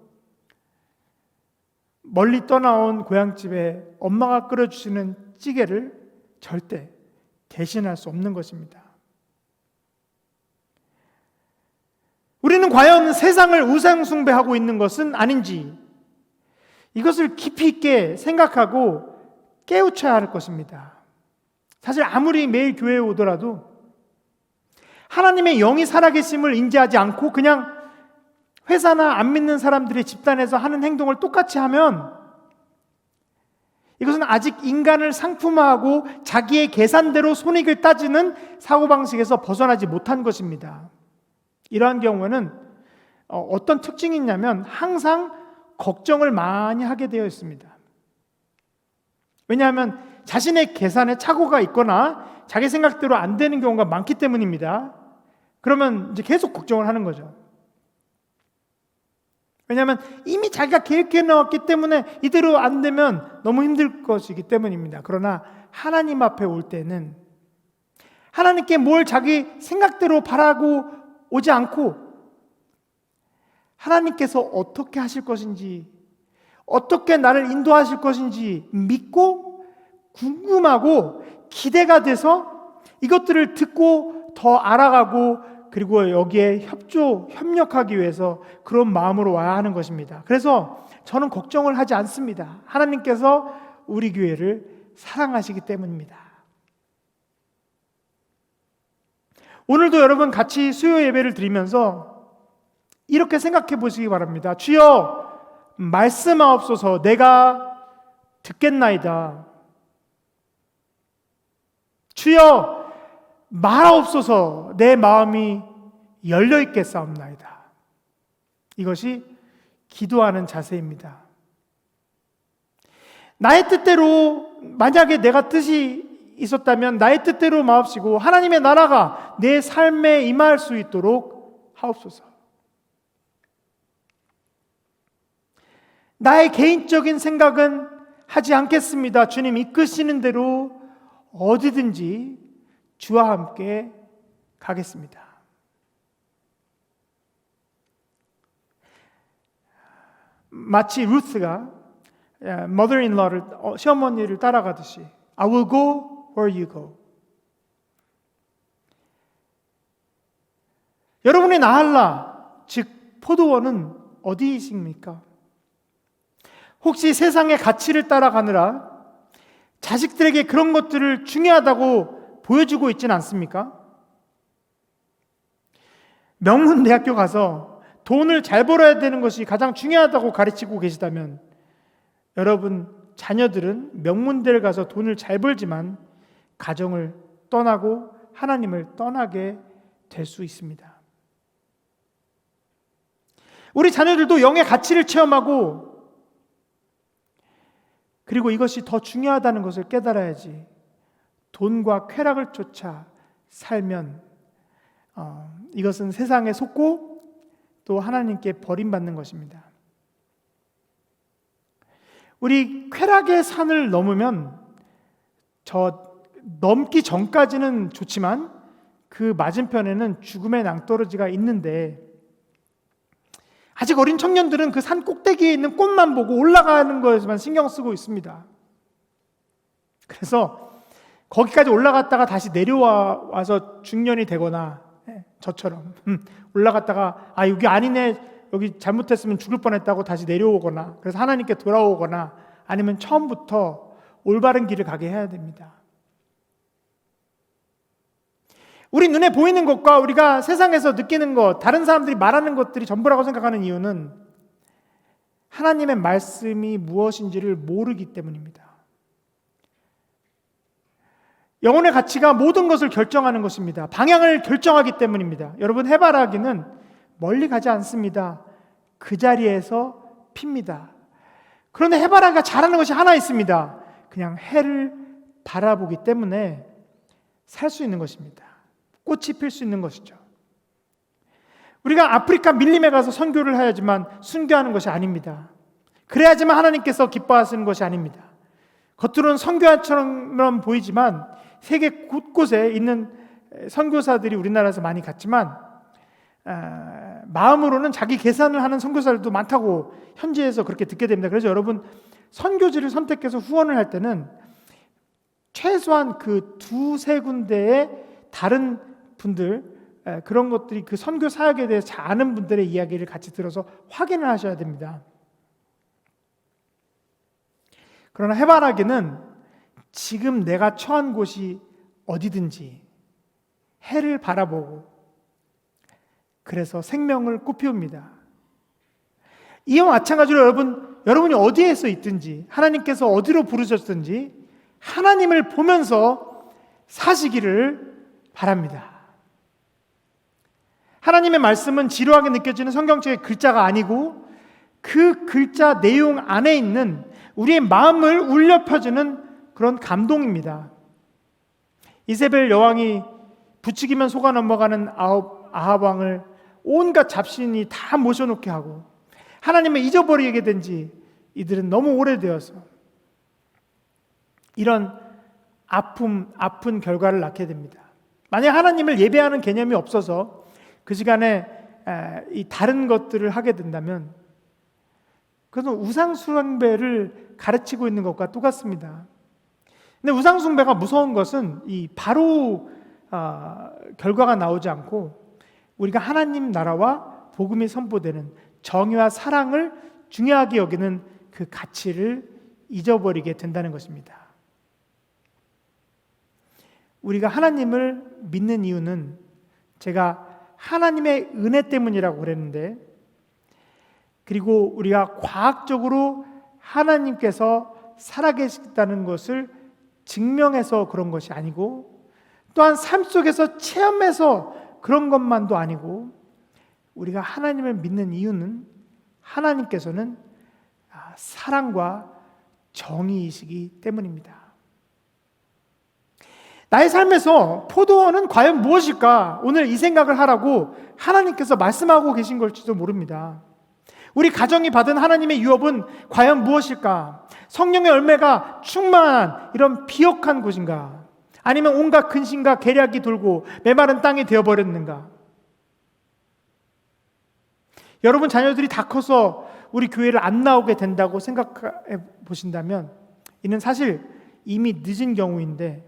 멀리 떠나온 고향집에 엄마가 끓여주시는 찌개를 절대 대신할 수 없는 것입니다. 우리는 과연 세상을 우상숭배하고 있는 것은 아닌지 이것을 깊이 있게 생각하고 깨우쳐야 할 것입니다. 사실 아무리 매일 교회에 오더라도 하나님의 영이 살아계심을 인지하지 않고 그냥 회사나 안 믿는 사람들이 집단에서 하는 행동을 똑같이 하면 이것은 아직 인간을 상품화하고 자기의 계산대로 손익을 따지는 사고방식에서 벗어나지 못한 것입니다. 이러한 경우에는 어떤 특징이 있냐면 항상 걱정을 많이 하게 되어 있습니다. 왜냐하면 자신의 계산에 착오가 있거나 자기 생각대로 안 되는 경우가 많기 때문입니다. 그러면 이제 계속 걱정을 하는 거죠. 왜냐하면 이미 자기가 계획해 놓았기 때문에 이대로 안 되면 너무 힘들 것이기 때문입니다. 그러나 하나님 앞에 올 때는 하나님께 뭘 자기 생각대로 바라고 오지 않고 하나님께서 어떻게 하실 것인지, 어떻게 나를 인도하실 것인지 믿고 궁금하고 기대가 돼서 이것들을 듣고 더 알아가고 그리고 여기에 협력하기 위해서 그런 마음으로 와야 하는 것입니다. 그래서 저는 걱정을 하지 않습니다. 하나님께서 우리 교회를 사랑하시기 때문입니다. 오늘도 여러분 같이 수요 예배를 드리면서 이렇게 생각해 보시기 바랍니다. 주여 말씀하옵소서. 내가 듣겠나이다. 주여 말하옵소서. 내 마음이 열려있겠사옵나이다. 이것이 기도하는 자세입니다. 나의 뜻대로, 만약에 내가 뜻이 있었다면 나의 뜻대로 마옵시고 하나님의 나라가 내 삶에 임할 수 있도록 하옵소서. 나의 개인적인 생각은 하지 않겠습니다. 주님 이끄시는 대로 어디든지 주와 함께 가겠습니다. 마치 루스가 mother-in-law를, 시어머니를 따라가듯이 I will go where you go. 여러분의 나할라, 즉 포도원은 어디이십니까? 혹시 세상의 가치를 따라가느라 자식들에게 그런 것들을 중요하다고 보여주고 있지는 않습니까? 명문대학교 가서 돈을 잘 벌어야 되는 것이 가장 중요하다고 가르치고 계시다면 여러분 자녀들은 명문대를 가서 돈을 잘 벌지만 가정을 떠나고 하나님을 떠나게 될 수 있습니다. 우리 자녀들도 영의 가치를 체험하고 그리고 이것이 더 중요하다는 것을 깨달아야지 돈과 쾌락을 쫓아 살면 이것은 세상에 속고 또 하나님께 버림받는 것입니다. 우리 쾌락의 산을 넘으면 넘기 전까지는 좋지만 그 맞은편에는 죽음의 낭떠러지가 있는데 아직 어린 청년들은 그 산 꼭대기에 있는 꽃만 보고 올라가는 것에만 신경 쓰고 있습니다. 그래서 거기까지 올라갔다가 다시 내려와서 중년이 되거나 저처럼 올라갔다가 여기 아니네 여기 잘못했으면 죽을 뻔했다고 다시 내려오거나, 그래서 하나님께 돌아오거나, 아니면 처음부터 올바른 길을 가게 해야 됩니다. 우리 눈에 보이는 것과 우리가 세상에서 느끼는 것, 다른 사람들이 말하는 것들이 전부라고 생각하는 이유는 하나님의 말씀이 무엇인지를 모르기 때문입니다. 영혼의 가치가 모든 것을 결정하는 것입니다. 방향을 결정하기 때문입니다. 여러분, 해바라기는 멀리 가지 않습니다. 그 자리에서 핍니다. 그런데 해바라기가 잘하는 것이 하나 있습니다. 그냥 해를 바라보기 때문에 살 수 있는 것입니다. 꽃이 필 수 있는 것이죠. 우리가 아프리카 밀림에 가서 선교를 해야지만 순교하는 것이 아닙니다. 그래야지만 하나님께서 기뻐하시는 것이 아닙니다. 겉으로는 선교사처럼 보이지만 세계 곳곳에 있는 선교사들이 우리나라에서 많이 갔지만 마음으로는 자기 계산을 하는 선교사들도 많다고 현지에서 그렇게 듣게 됩니다. 그래서 여러분, 선교지를 선택해서 후원을 할 때는 최소한 그 두세 군데의 다른 분들, 그런 것들이 그 선교 사역에 대해서 잘 아는 분들의 이야기를 같이 들어서 확인을 하셔야 됩니다. 그러나 해바라기는 지금 내가 처한 곳이 어디든지 해를 바라보고 그래서 생명을 꽃피웁니다. 이와 마찬가지로 여러분이 어디에서 있든지, 하나님께서 어디로 부르셨든지 하나님을 보면서 사시기를 바랍니다. 하나님의 말씀은 지루하게 느껴지는 성경책의 글자가 아니고 그 글자 내용 안에 있는 우리의 마음을 울려 펴주는 그런 감동입니다. 이세벨 여왕이 부추기면 속아 넘어가는 아합 왕을 온갖 잡신이 다 모셔놓게 하고 하나님을 잊어버리게 된 지 이들은 너무 오래되어서 이런 아픈 결과를 낳게 됩니다. 만약 하나님을 예배하는 개념이 없어서 그 시간에 이 다른 것들을 하게 된다면 그것은 우상숭배를 가르치고 있는 것과 똑같습니다. 근데 우상숭배가 무서운 것은 이 바로 결과가 나오지 않고 우리가 하나님 나라와 복음이 선포되는 정의와 사랑을 중요하게 여기는 그 가치를 잊어버리게 된다는 것입니다. 우리가 하나님을 믿는 이유는 제가 하나님의 은혜 때문이라고 그랬는데, 그리고 우리가 과학적으로 하나님께서 살아계시다는 것을 증명해서 그런 것이 아니고, 또한 삶 속에서 체험해서 그런 것만도 아니고, 우리가 하나님을 믿는 이유는 하나님께서는 사랑과 정의이시기 때문입니다. 나의 삶에서 포도원은 과연 무엇일까? 오늘 이 생각을 하라고 하나님께서 말씀하고 계신 걸지도 모릅니다. 우리 가정이 받은 하나님의 유업은 과연 무엇일까? 성령의 열매가 충만한 이런 비옥한 곳인가? 아니면 온갖 근심과 계략이 돌고 메마른 땅이 되어버렸는가? 여러분 자녀들이 다 커서 우리 교회를 안 나오게 된다고 생각해 보신다면 이는 사실 이미 늦은 경우인데,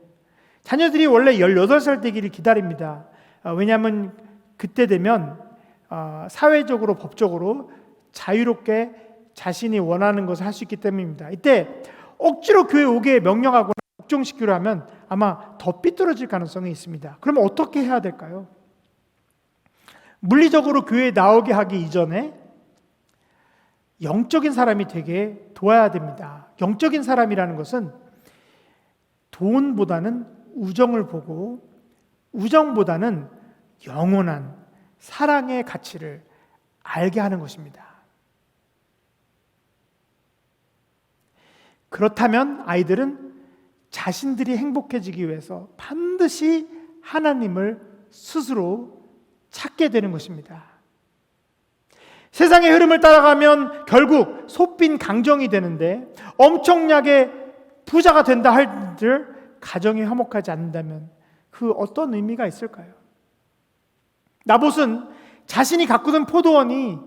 자녀들이 원래 18살 되기를 기다립니다. 왜냐하면 그때 되면 사회적으로 법적으로 자유롭게 자신이 원하는 것을 할 수 있기 때문입니다. 이때 억지로 교회 오게 명령하거나 복종시키려 하면 아마 더 삐뚤어질 가능성이 있습니다. 그러면 어떻게 해야 될까요? 물리적으로 교회에 나오게 하기 이전에 영적인 사람이 되게 도와야 됩니다. 영적인 사람이라는 것은 돈보다는 우정을 보고 우정보다는 영원한 사랑의 가치를 알게 하는 것입니다. 그렇다면 아이들은 자신들이 행복해지기 위해서 반드시 하나님을 스스로 찾게 되는 것입니다. 세상의 흐름을 따라가면 결국 솥빈 강정이 되는데, 엄청나게 부자가 된다 할들 가정이 화목하지 않는다면 그 어떤 의미가 있을까요? 나봇은 자신이 가꾸던 포도원이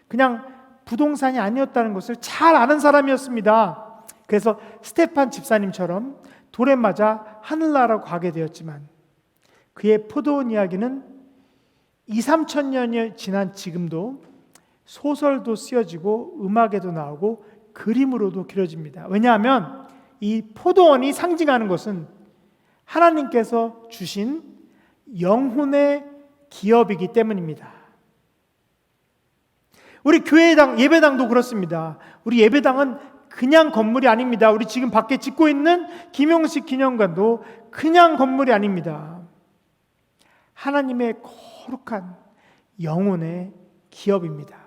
그냥 부동산이 아니었다는 것을 잘 아는 사람이었습니다. 그래서 스테판 집사님처럼 돌에 맞아 하늘나라로 가게 되었지만 그의 포도원 이야기는 2,000~3,000년이 지난 지금도 소설도 쓰여지고 음악에도 나오고 그림으로도 그려집니다. 왜냐하면 이 포도원이 상징하는 것은 하나님께서 주신 영혼의 기업이기 때문입니다. 우리 교회당, 예배당도 그렇습니다. 우리 예배당은 그냥 건물이 아닙니다. 우리 지금 밖에 짓고 있는 김용식 기념관도 그냥 건물이 아닙니다. 하나님의 거룩한 영혼의 기업입니다.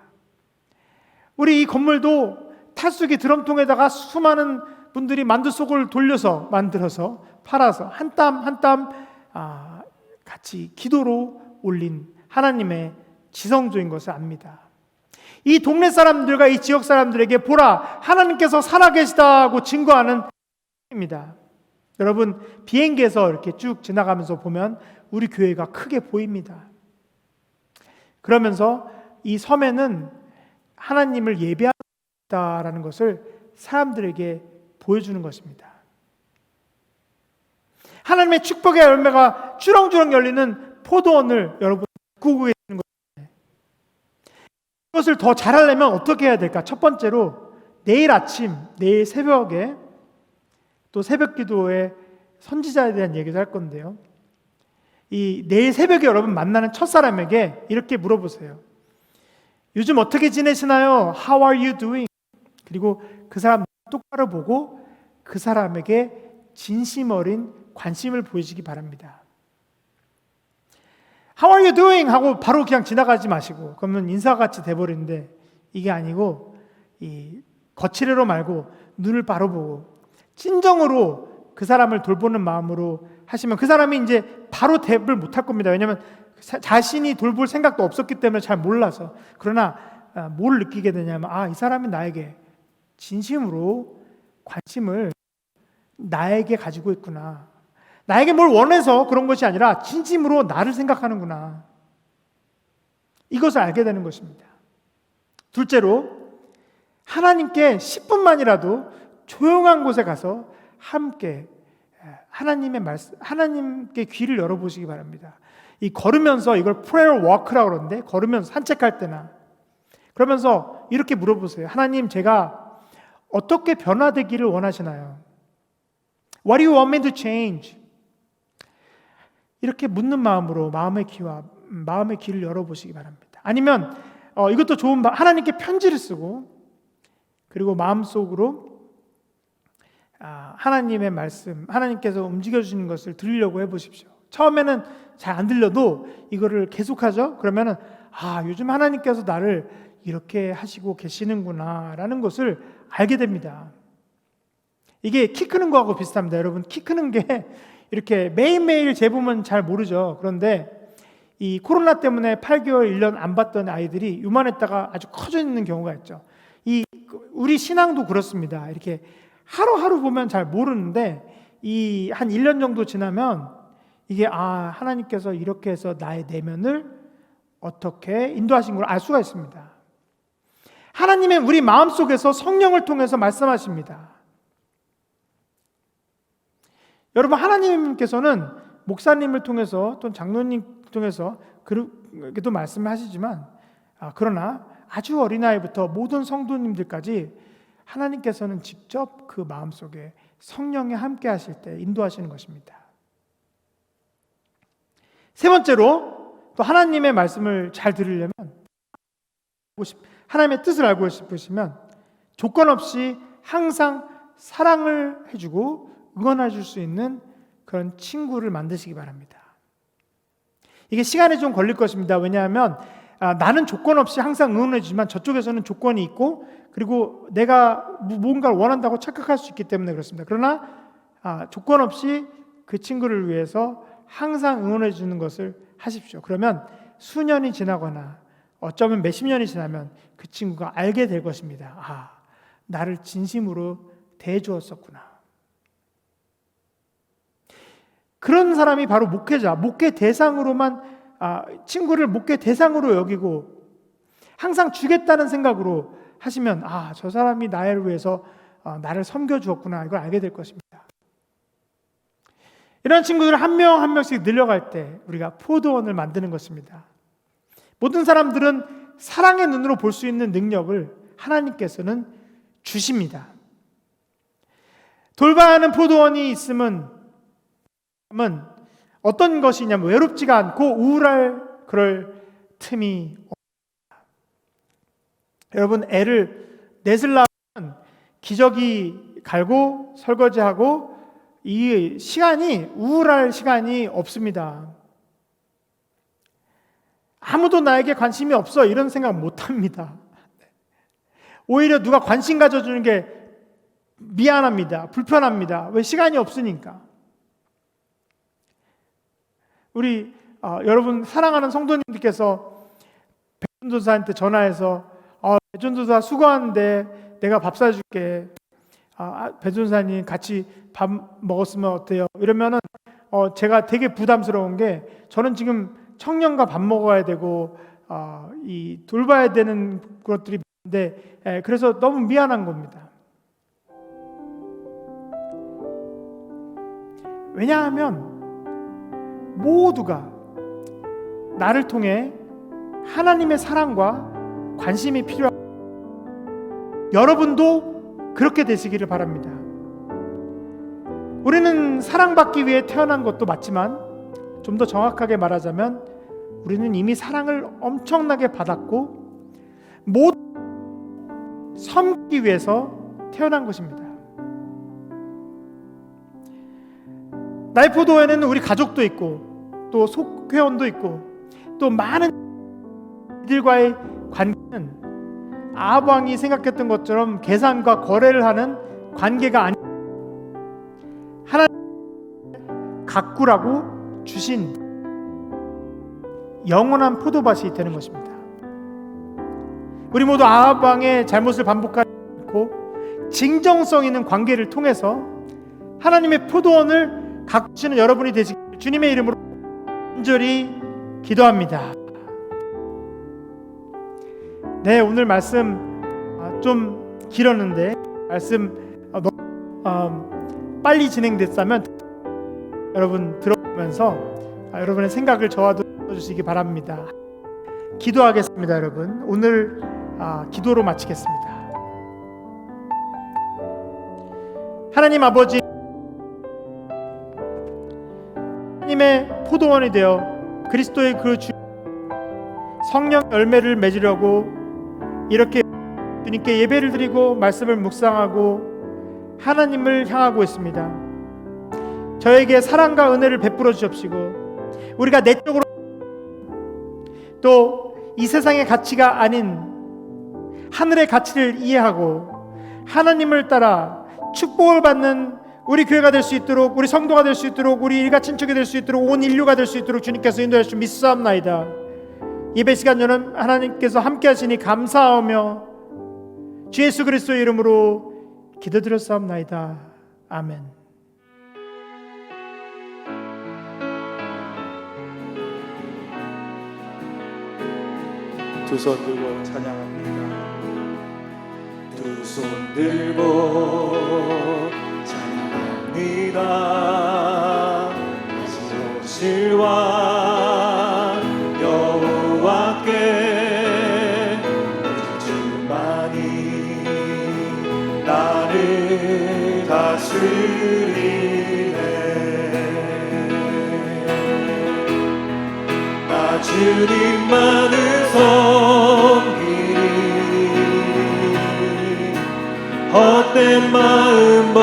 우리 이 건물도 탈수기 드럼통에다가 수많은 분들이 만두속을 돌려서 만들어서 팔아서 한 땀 한 땀 같이 기도로 올린 하나님의 지성소인 것을 압니다. 이 동네 사람들과 이 지역 사람들에게 보라, 하나님께서 살아계시다고 증거하는 입니다. 여러분, 비행기에서 이렇게 쭉 지나가면서 보면 우리 교회가 크게 보입니다. 그러면서 이 섬에는 하나님을 예배한다라는 것을 사람들에게 보여주는 것입니다. 하나님의 축복의 열매가 주렁주렁 열리는 포도원을 여러분 꾸고 계시는 것입니다. 이것을 더 잘하려면 어떻게 해야 될까? 첫 번째로 내일 아침, 내일 새벽에 또 새벽 기도에 선지자에 대한 얘기를 할 건데요. 이 내일 새벽에 여러분 만나는 첫사람에게 이렇게 물어보세요. 요즘 어떻게 지내시나요? How are you doing? 그리고 그 사람 똑바로 보고 그 사람에게 진심 어린 관심을 보이시기 바랍니다. How are you doing? 하고 바로 그냥 지나가지 마시고, 그러면 인사같이 돼버리는데 이게 아니고 이 거칠애로 말고 눈을 바로 보고 진정으로 그 사람을 돌보는 마음으로 하시면 그 사람이 이제 바로 대답을 못할 겁니다. 왜냐하면 자신이 돌볼 생각도 없었기 때문에 잘 몰라서. 그러나 뭘 느끼게 되냐면 이 사람이 나에게 진심으로 관심을 나에게 가지고 있구나. 나에게 뭘 원해서 그런 것이 아니라 진심으로 나를 생각하는구나. 이것을 알게 되는 것입니다. 둘째로 하나님께 10분만이라도 조용한 곳에 가서 함께 하나님의 말씀, 하나님께 귀를 열어보시기 바랍니다. 이 걸으면서 이걸 prayer walk라고 그러는데 걸으면서 산책할 때나 그러면서 이렇게 물어보세요. 하나님, 제가 어떻게 변화되기를 원하시나요? What do you want me to change? 이렇게 묻는 마음으로 마음의 귀를 열어보시기 바랍니다. 아니면 이것도 좋은 하나님께 편지를 쓰고 그리고 마음속으로 하나님의 말씀, 하나님께서 움직여주시는 것을 들으려고 해보십시오. 처음에는 잘 안 들려도 이거를 계속하죠. 그러면은 요즘 하나님께서 나를 이렇게 하시고 계시는구나 라는 것을 알게 됩니다. 이게 키 크는 거하고 비슷합니다. 여러분, 키 크는 게 이렇게 매일매일 재보면 잘 모르죠. 그런데 이 코로나 때문에 8개월, 1년 안 봤던 아이들이 요만했다가 아주 커져 있는 경우가 있죠. 우리 신앙도 그렇습니다. 이렇게 하루하루 보면 잘 모르는데 이 한 1년 정도 지나면 이게 하나님께서 이렇게 해서 나의 내면을 어떻게 인도하신 걸 알 수가 있습니다. 하나님은 우리 마음속에서 성령을 통해서 말씀하십니다. 여러분, 하나님께서는 목사님을 통해서 또는 장로님 통해서 그렇게도 말씀하시지만 그러나 아주 어린아이부터 모든 성도님들까지 하나님께서는 직접 그 마음속에 성령이 함께 하실 때 인도하시는 것입니다. 세 번째로 또 하나님의 말씀을 잘 들으려면 하나님의 뜻을 알고 싶으시면 조건 없이 항상 사랑을 해주고 응원해 줄 수 있는 그런 친구를 만드시기 바랍니다. 이게 시간이 좀 걸릴 것입니다. 왜냐하면 나는 조건 없이 항상 응원해 주지만 저쪽에서는 조건이 있고 그리고 내가 뭔가를 원한다고 착각할 수 있기 때문에 그렇습니다. 그러나 조건 없이 그 친구를 위해서 항상 응원해 주는 것을 하십시오. 그러면 수년이 지나거나 어쩌면 몇십 년이 지나면 그 친구가 알게 될 것입니다. 나를 진심으로 대해주었었구나. 그런 사람이 바로 목회자, 목회 대상으로만 친구를 목회 대상으로 여기고 항상 주겠다는 생각으로 하시면 저 사람이 나를 위해서 나를 섬겨주었구나, 이걸 알게 될 것입니다. 이런 친구들 한 명 한 명씩 늘려갈 때 우리가 포도원을 만드는 것입니다. 모든 사람들은 사랑의 눈으로 볼 수 있는 능력을 하나님께서는 주십니다. 돌봐하는 포도원이 있으면 어떤 것이냐면 외롭지가 않고 우울할 그럴 틈이 없습니다. 여러분, 애를 넷을 낳으면 기저귀 갈고 설거지하고 이 시간이 우울할 시간이 없습니다. 아무도 나에게 관심이 없어 이런 생각 못 합니다. 오히려 누가 관심 가져주는 게 미안합니다. 불편합니다. 왜? 시간이 없으니까. 우리 여러분 사랑하는 성도님들께서 배전도사한테 전화해서 배전도사 수고하는데 내가 밥 사줄게. 배전도사님 같이 밥 먹었으면 어때요? 이러면은 제가 되게 부담스러운 게 저는 지금 청년과 밥 먹어야 되고 이 돌봐야 되는 것들이 있는데 그래서 너무 미안한 겁니다. 왜냐하면 모두가 나를 통해 하나님의 사랑과 관심이 필요합니다. 여러분도 그렇게 되시기를 바랍니다. 우리는 사랑받기 위해 태어난 것도 맞지만 좀 더 정확하게 말하자면 우리는 이미 사랑을 엄청나게 받았고 모두 섬기기 위해서 태어난 것입니다. 나의 포도원에는 우리 가족도 있고 또 속회원도 있고 또 많은 이들과의 관계는 아합 왕이 생각했던 것처럼 계산과 거래를 하는 관계가 아니 하나님 가꾸라고 주신 영원한 포도밭이 되는 것입니다. 우리 모두 아합 왕의 잘못을 반복하지 않고 진정성 있는 관계를 통해서 하나님의 포도원을 가꾸시는 여러분이 되시길 주님의 이름으로 간절히 기도합니다. 네, 오늘 말씀 좀 길었는데 말씀 빨리 진행됐다면 여러분 들어보면서 여러분의 생각을 저와도 주시기 바랍니다. 기도하겠습니다. 여러분 오늘 기도로 마치겠습니다. 하나님 아버지, 하나님의 포도원이 되어 그리스도의 그 주 성령 열매를 맺으려고 이렇게 주님께 예배를 드리고 말씀을 묵상하고 하나님을 향하고 있습니다. 저에게 사랑과 은혜를 베풀어 주십시고 우리가 내적으로 또 이 세상의 가치가 아닌 하늘의 가치를 이해하고 하나님을 따라 축복을 받는 우리 교회가 될 수 있도록, 우리 성도가 될 수 있도록, 우리 일가 친척이 될 수 있도록, 온 인류가 될 수 있도록 주님께서 인도해 주시면 믿사옵나이다. 예배 시간 여는 하나님께서 함께 하시니 감사하며 주 예수 그리스도의 이름으로 기도드렸사옵나이다. 아멘. 두 손 들고 찬양합니다. 두 손 들고 찬양합니다. 오실 왕 여호와께 주만이 나를 다스리네. 나 주님만을 섬기니 헛된 마음